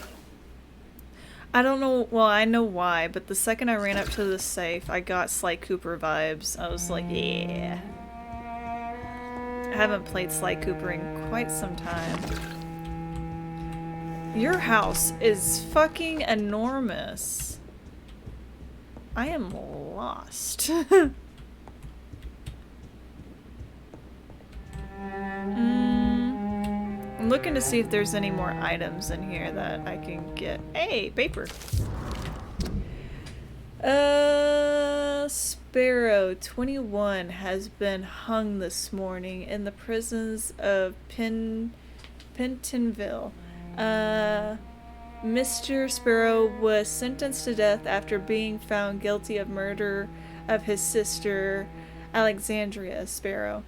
I don't know, well, I know why, but the second I ran up to the safe, I got Sly Cooper vibes. I was like, yeah. I haven't played Sly Cooper in quite some time. Your house is fucking enormous. I am lost. I'm looking to see if there's any more items in here that I can get. Hey, paper. Sparrow 21 has been hung this morning in the prisons of Pentonville. Mr. Sparrow was sentenced to death after being found guilty of murder of his sister, Alexandria Sparrow.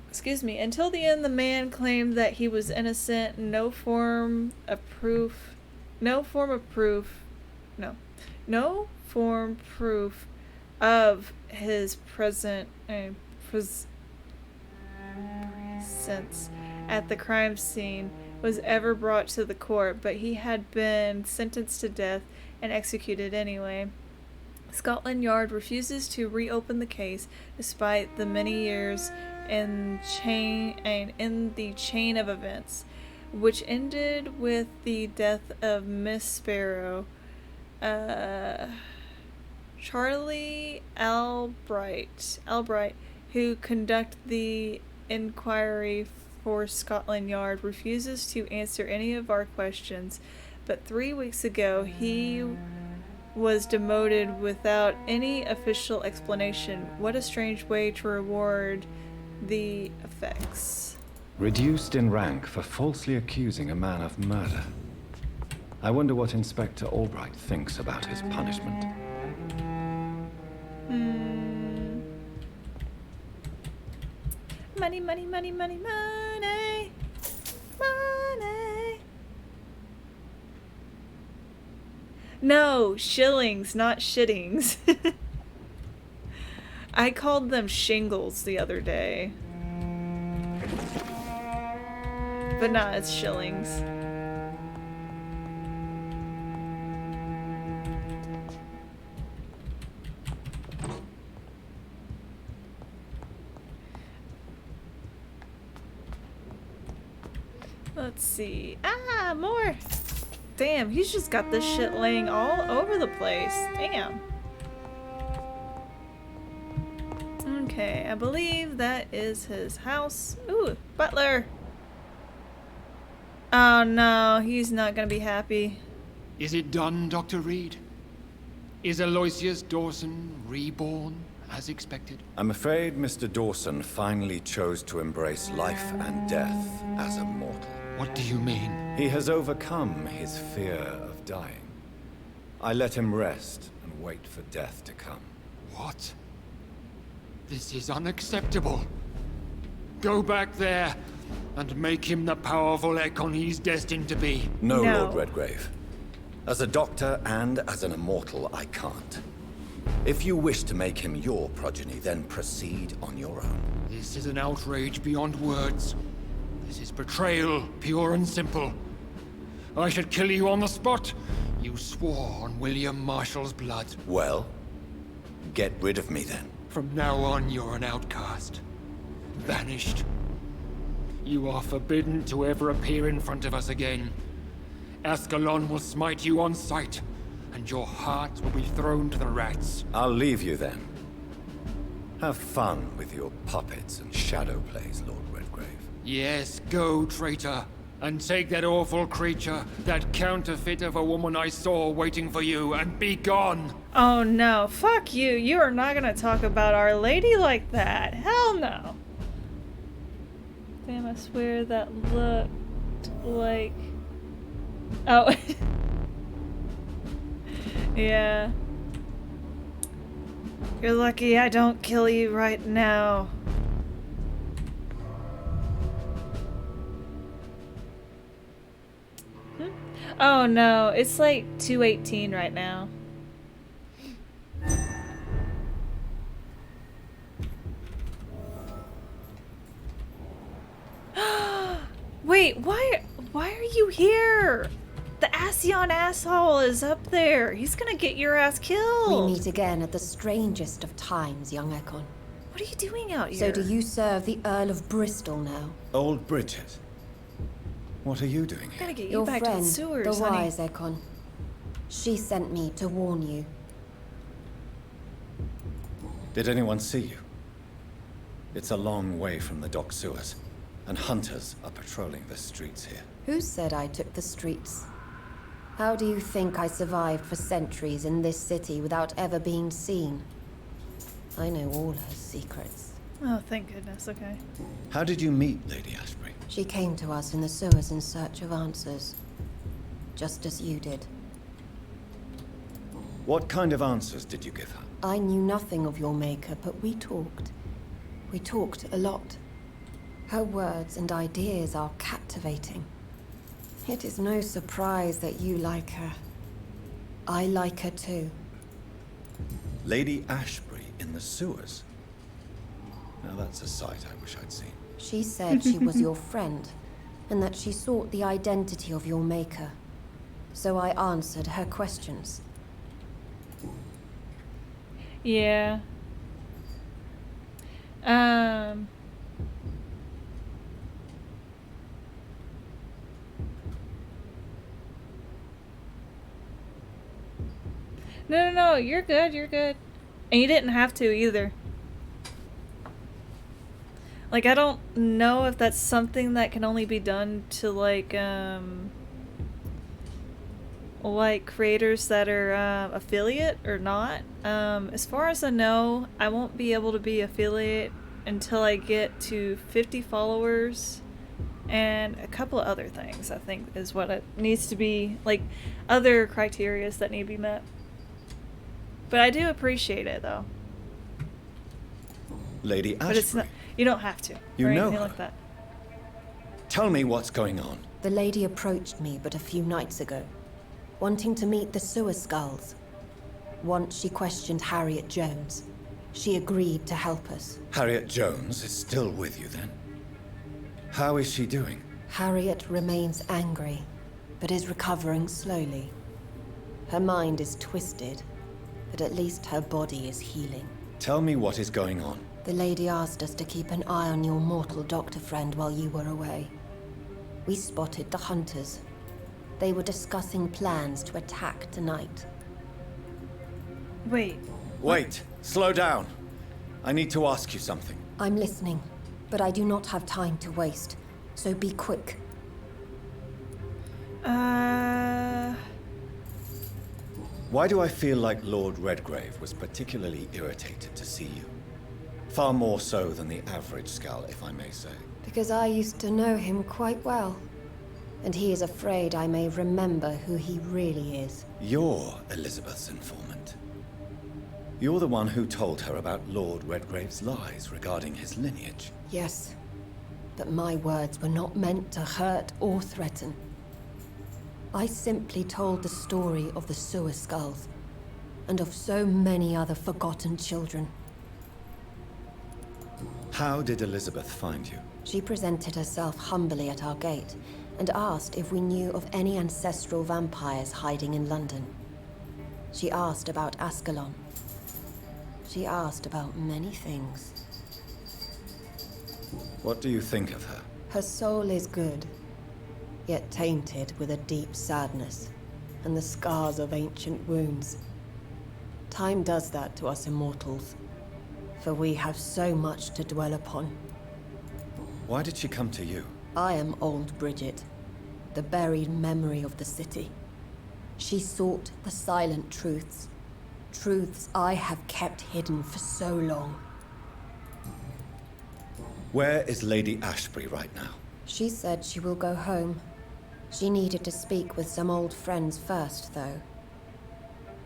Excuse me. Until the end, the man claimed that he was innocent. No form proof of his presence at the crime scene was ever brought to the court, but he had been sentenced to death and executed anyway. Scotland Yard refuses to reopen the case despite the many years in the chain of events, which ended with the death of Miss Sparrow. Charlie Albright, who conducted the inquiry for Scotland Yard, refuses to answer any of our questions, but 3 weeks ago he was demoted without any official explanation. What a strange way to reward the effects. Reduced in rank for falsely accusing a man of murder. I wonder what Inspector Albright thinks about his punishment. Money, money, money, money, money. Money. No, shillings, not shittings. I called them shingles the other day. But nah, it's shillings. Let's see. Ah, more! Damn, he's just got this shit laying all over the place. Damn. Okay, I believe that is his house. Ooh, butler! Oh no, he's not gonna be happy. Is it done, Dr. Reed? Is Aloysius Dawson reborn, as expected? I'm afraid Mr. Dawson finally chose to embrace life and death as a mortal. What do you mean? He has overcome his fear of dying. I let him rest and wait for death to come. What? This is unacceptable. Go back there and make him the powerful Ekon he's destined to be. No, Lord Redgrave. As a doctor and as an immortal, I can't. If you wish to make him your progeny, then proceed on your own. This is an outrage beyond words. This is betrayal, pure and simple. I should kill you on the spot. You swore on William Marshall's blood. Well, get rid of me then. From now on, you're an outcast. Vanished. You are forbidden to ever appear in front of us again. Ascalon will smite you on sight, and your heart will be thrown to the rats. I'll leave you then. Have fun with your puppets and shadow plays, Lord Redgrave. Yes, go, traitor, and take that awful creature, that counterfeit of a woman I saw waiting for you, and be gone! Oh no, fuck you. You are not gonna talk about Our Lady like that. Hell no. Damn, I swear that looked like Oh. Yeah. You're lucky I don't kill you right now. Oh no, it's like 2:18 right now. Wait, why are you here? The Ascion asshole is up there. He's gonna get your ass killed. We meet again at the strangest of times, young Ekon. What are you doing out here? So do you serve the Earl of Bristol now? Old Bridget. What are you doing here? Gotta get you Your back friend, to the sewers, the honey. wise Ekon. She sent me to warn you. Did anyone see you? It's a long way from the dock sewers, and hunters are patrolling the streets here. Who said I took the streets? How do you think I survived for centuries in this city without ever being seen? I know all her secrets. Oh, thank goodness, okay. How did you meet Lady Ashbury? She came to us in the sewers in search of answers. Just as you did. What kind of answers did you give her? I knew nothing of your maker, but we talked. We talked a lot. Her words and ideas are captivating. It is no surprise that you like her. I like her too. Lady Ashbury in the sewers? Now that's a sight I wish I'd seen. She said she was your friend, and that she sought the identity of your maker. So I answered her questions. Yeah. No, you're good, you're good. And you didn't have to either. Like, I don't know if that's something that can only be done to, like creators that are affiliate or not. As far as I know, I won't be able to be affiliate until I get to 50 followers and a couple of other things, I think, is what it needs to be, like, other criterias that need to be met. But I do appreciate it, though. Lady Ashbury? But it's not, you don't have to. You or know anything her? like that. Tell me what's going on. The lady approached me but a few nights ago, wanting to meet the sewer skulls. Once she questioned Harriet Jones. She agreed to help us. Harriet Jones is still with you then? How is she doing? Harriet remains angry, but is recovering slowly. Her mind is twisted, but at least her body is healing. Tell me what is going on. The lady asked us to keep an eye on your mortal doctor friend while you were away. We spotted the hunters. They were discussing plans to attack tonight. Wait. Wait! Slow down! I need to ask you something. I'm listening, but I do not have time to waste, so be quick. Why do I feel like Lord Redgrave was particularly irritated to see you? Far more so than the average Skull, if I may say. Because I used to know him quite well. And he is afraid I may remember who he really is. You're Elizabeth's informant. You're the one who told her about Lord Redgrave's lies regarding his lineage. Yes, but my words were not meant to hurt or threaten. I simply told the story of the sewer skulls, and of so many other forgotten children. How did Elizabeth find you? She presented herself humbly at our gate, and asked if we knew of any ancestral vampires hiding in London. She asked about Ascalon. She asked about many things. What do you think of her? Her soul is good, yet tainted with a deep sadness, and the scars of ancient wounds. Time does that to us immortals, for we have so much to dwell upon. Why did she come to you? I am old Bridget, the buried memory of the city. She sought the silent truths, truths I have kept hidden for so long. Where is Lady Ashbury right now? She said she will go home. She needed to speak with some old friends first, though.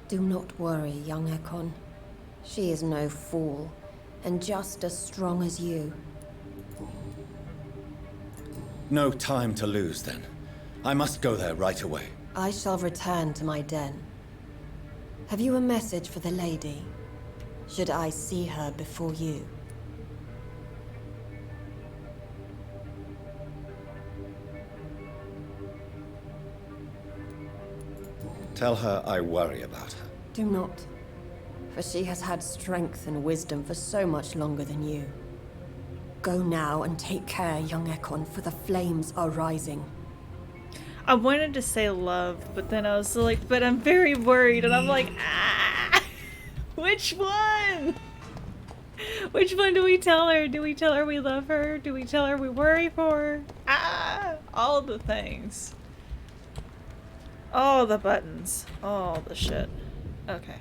Do not worry, young Ekon. She is no fool, and just as strong as you. No time to lose, then. I must go there right away. I shall return to my den. Have you a message for the lady? Should I see her before you? Tell her I worry about her. Do not, for she has had strength and wisdom for so much longer than you. Go now and take care, young Ekon, for the flames are rising. I wanted to say love, but then I was like, but I'm very worried, and I'm like, ah! Which one? Which one do we tell her? Do we tell her we love her? Do we tell her we worry for her? Ah! All the things. All the buttons. All the shit. Okay.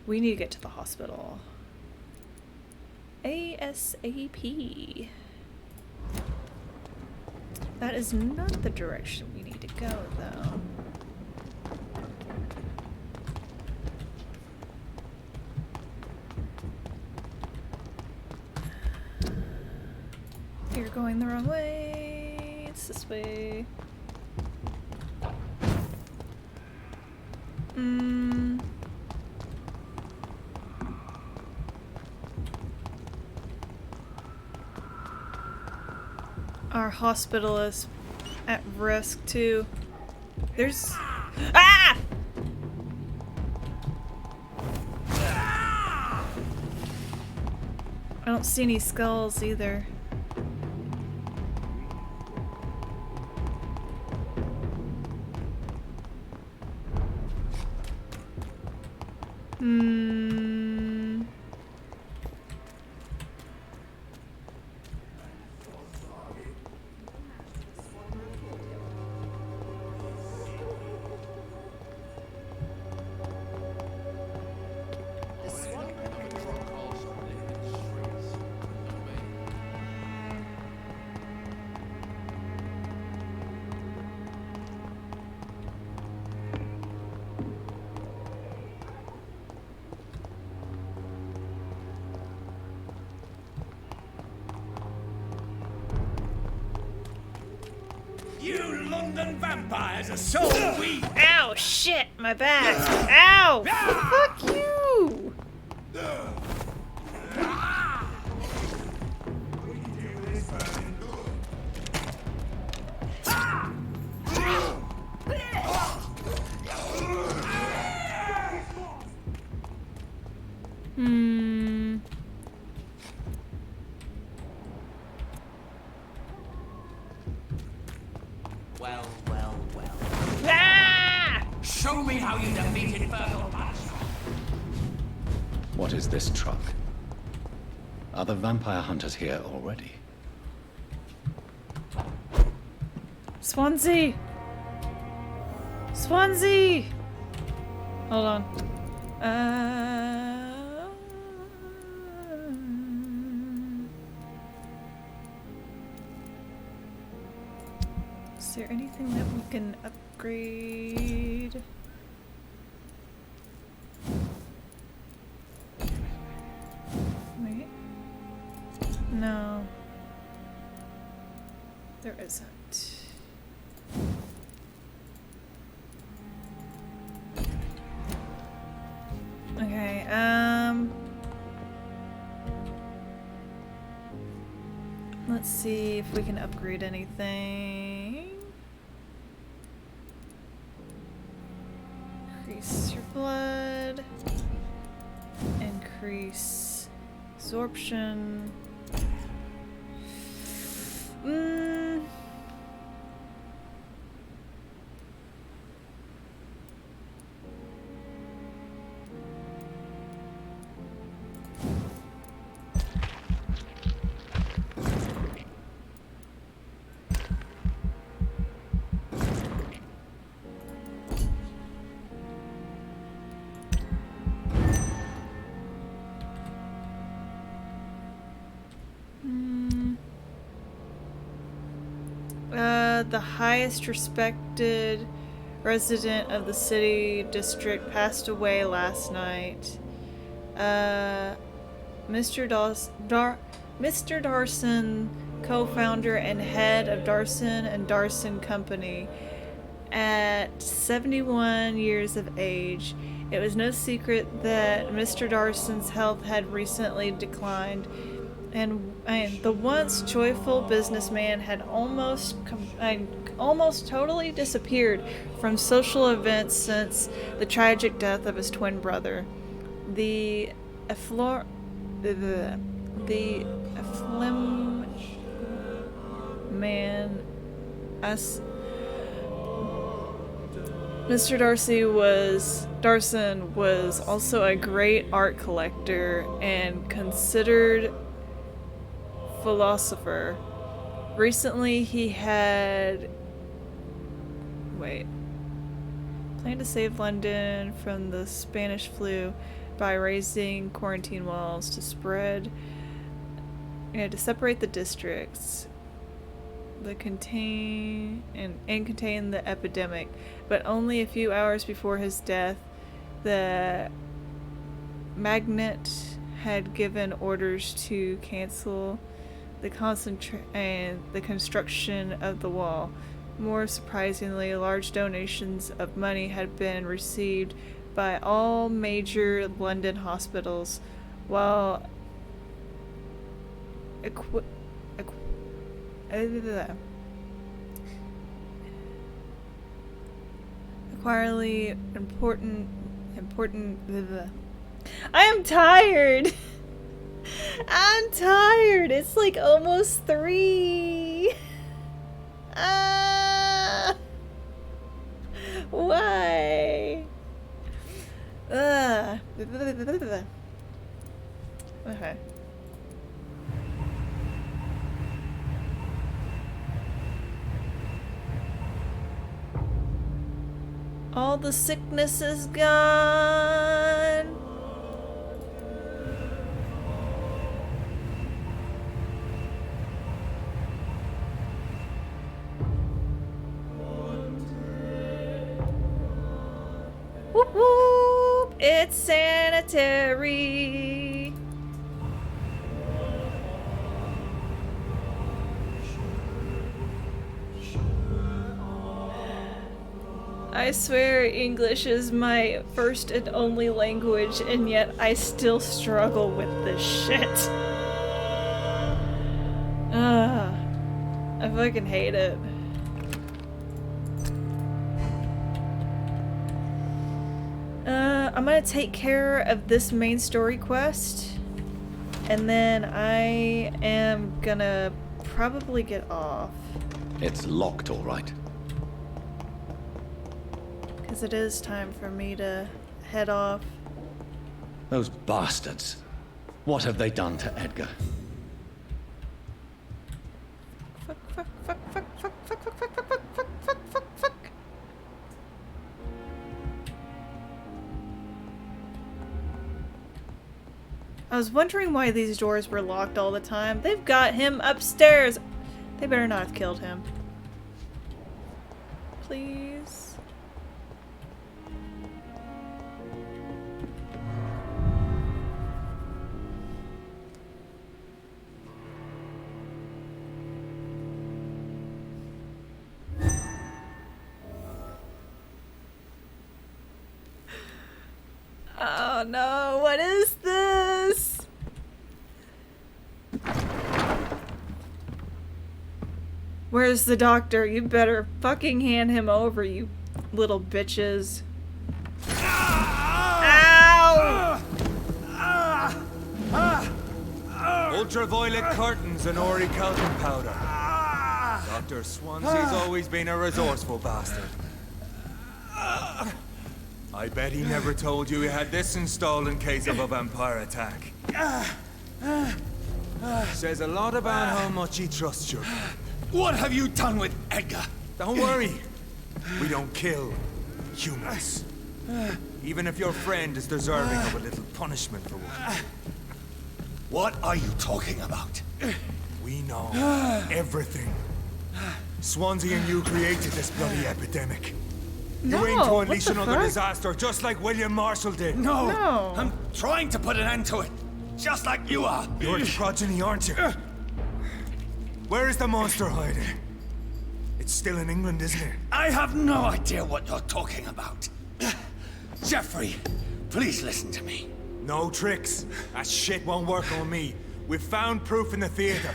We need to get to the hospital. ASAP. That is not the direction we need to go, though. You're going the wrong way. It's this way. Our hospital is at risk too. There's ah! I don't see any skulls either. You London vampires are so weak! Ow, shit, my back. Ow! Fuck you! Well, well, well. Ah! Show me how you defeated Virgil. What is this truck? Are the vampire hunters here already? Swansea! Swansea! Hold on. Is there anything that we can upgrade? Wait. No. There isn't. Okay, let's see if we can upgrade anything. Increase your blood. Increase absorption. The highest respected resident of the city district passed away last night. Mr. Darson, co-founder and head of Darson and Darson Company, at 71 years of age. It was no secret that Mr. Darson's health had recently declined, and the once joyful businessman had almost totally disappeared from social events since the tragic death of his twin brother. The man, Mr. Darson was also a great art collector and considered philosopher. Recently he had planned to save London from the Spanish flu by raising quarantine walls to separate the districts that contain the epidemic. But only a few hours before his death, the magnate had given orders to cancel the construction of the wall. More surprisingly, large donations of money had been received by all major London hospitals, while acquiringly important. I am tired. I'm tired. It's like almost 3. Why? Okay. All the sickness is gone. Whoop whoop! It's sanitary. I swear English is my first and only language, and yet I still struggle with this shit. I fucking hate it. I'm gonna take care of this main story quest, and then I am gonna probably get off. It's locked, all right. Because it is time for me to head off. Those bastards. What have they done to Edgar? Fuck. I was wondering why these doors were locked all the time. They've got him upstairs. They better not have killed him. Please. Oh no, what is this? Where's the doctor? You better fucking hand him over, you little bitches. Ow! Ultraviolet curtains and orichalcum powder. Dr. Swansea's always been a resourceful bastard. I bet he never told you he had this installed in case of a vampire attack. Says a lot about how much he trusts you. What have you done with Edgar? Don't worry. We don't kill humans. Even if your friend is deserving of a little punishment for one. What are you talking about? We know everything. Swansea and you created this bloody epidemic. You No, aim to what unleash the another fuck? disaster, just like William Marshall did. No! I'm trying to put an end to it, just like you are. You're its progeny, aren't you? Where is the monster hiding? It's still in England, isn't it? I have no idea what you're talking about. Jeffrey, please listen to me. No tricks. That shit won't work on me. We've found proof in the theater.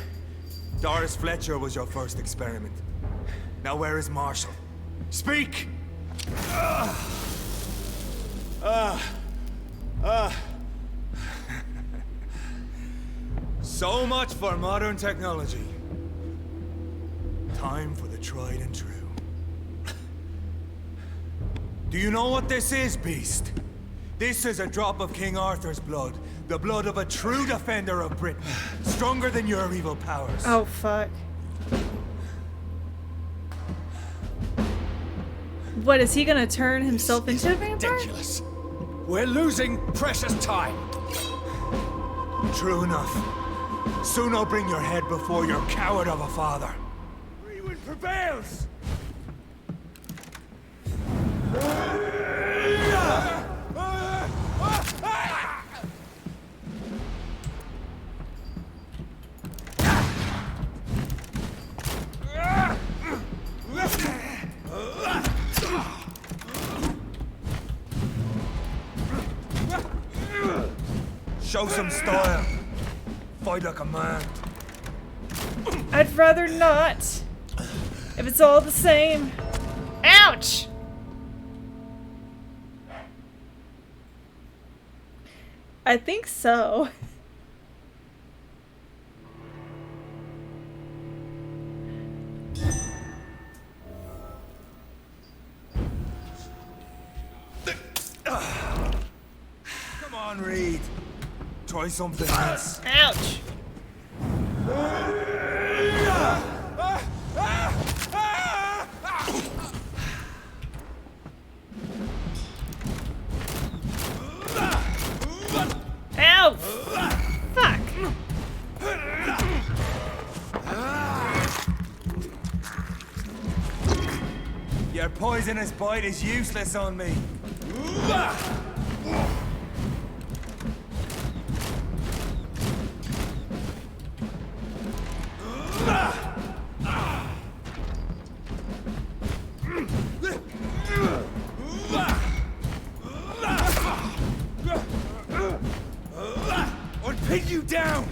Doris Fletcher was your first experiment. Now where is Marshall? Speak! So much for modern technology. Time for the tried and true. Do you know what this is, Beast? This is a drop of King Arthur's blood. The blood of a true defender of Britain. Stronger than your evil powers. Oh, fuck. What, is he gonna turn himself into a vampire? Ridiculous. We're losing precious time. True enough. Soon I'll bring your head before your coward of a father. Rewind prevails! Show some style. Fight like a man. I'd rather not. If it's all the same. Ouch! I think so. Come on, Reed. Try something else. Ouch! Ow! Fuck! Your poisonous bite is useless on me. I'll pin you down.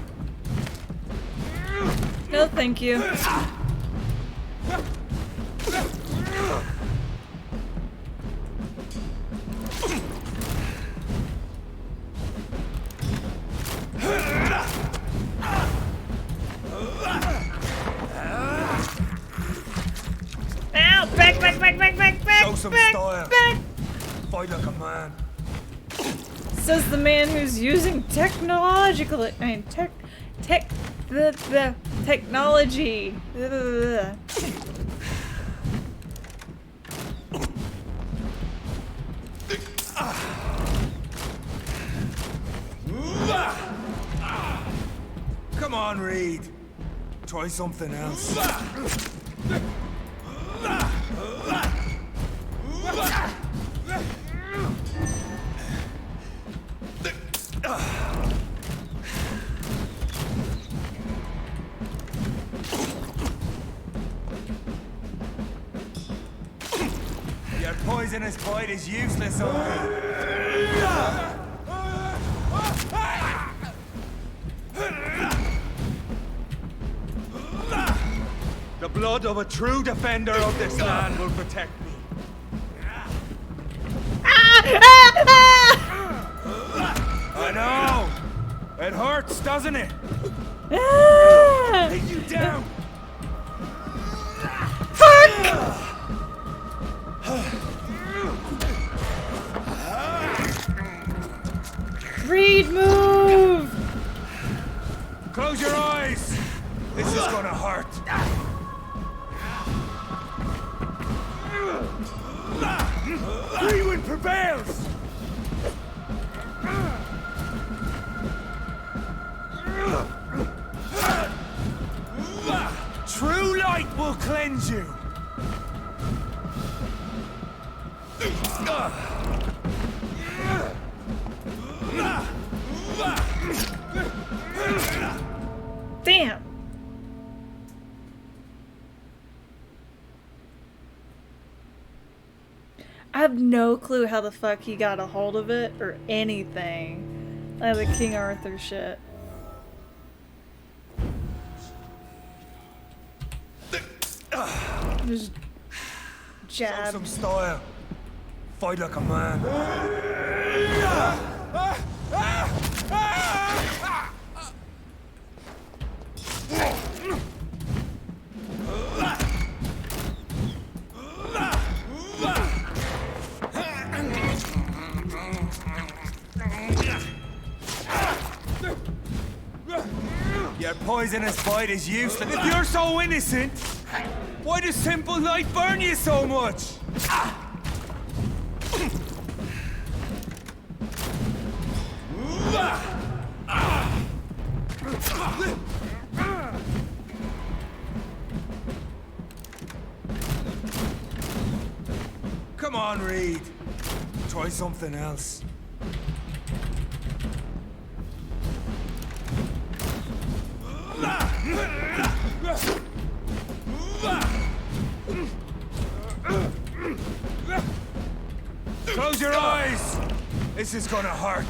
No, thank you. Ow! Back! Show some style. Fight like a man. Says the man who's using technological. The technology. Ugh. Come on, Reed. Try something else. Your poisonous bite is useless on me. The blood of a true defender of this land will protect me. I know! It hurts, doesn't it? Take you down! Reed, move! Close your eyes! This is gonna hurt. Rewind prevails! True light will cleanse you! Damn! I have no clue how the fuck he got a hold of it or anything. Like the King Arthur shit. Just jab. Show some style. Fight like a man. Your poisonous bite is useless. If you're so innocent, why does simple light burn you so much? Come on, Reed. Try something else. Close your eyes! This is gonna hurt.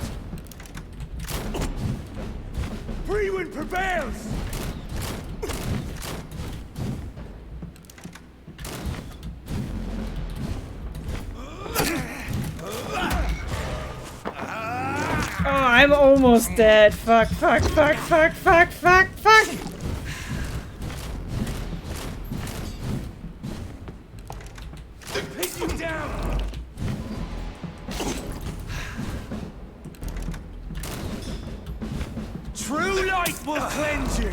Freewind prevails! Oh, I'm almost dead. Fuck, fuck, fuck, fuck, fuck, fuck, fuck! Pin you down! True light will cleanse you!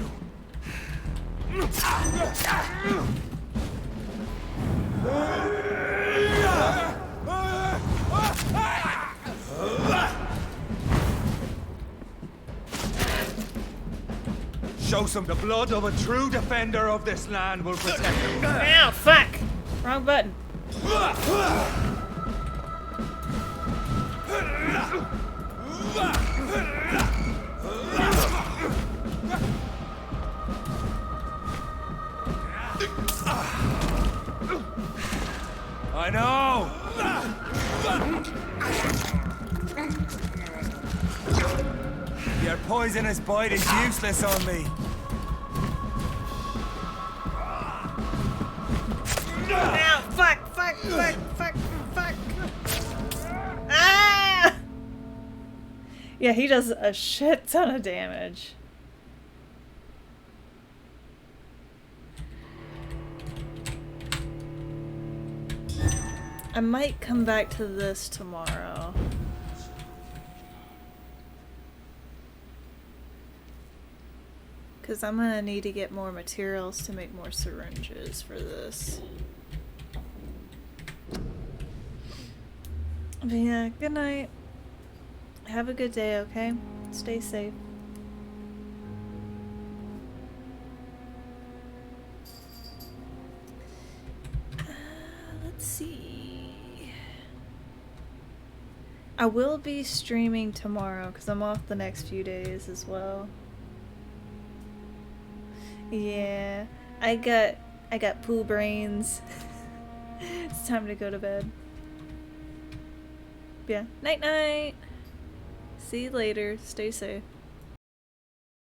Show some. The blood of a true defender of this land will protect you. Ow, fuck! Wrong button. I know! Your poisonous bite is useless on me. Ow, fuck, fuck, fuck, fuck, fuck. Ah! Yeah, he does a shit ton of damage. I might come back to this tomorrow. Because I'm gonna need to get more materials to make more syringes for this. But yeah, good night. Have a good day, okay? Stay safe. Let's see. I will be streaming tomorrow because I'm off the next few days as well. Yeah, I got poo brains. It's time to go to bed. Yeah, night night. See you later. Stay safe.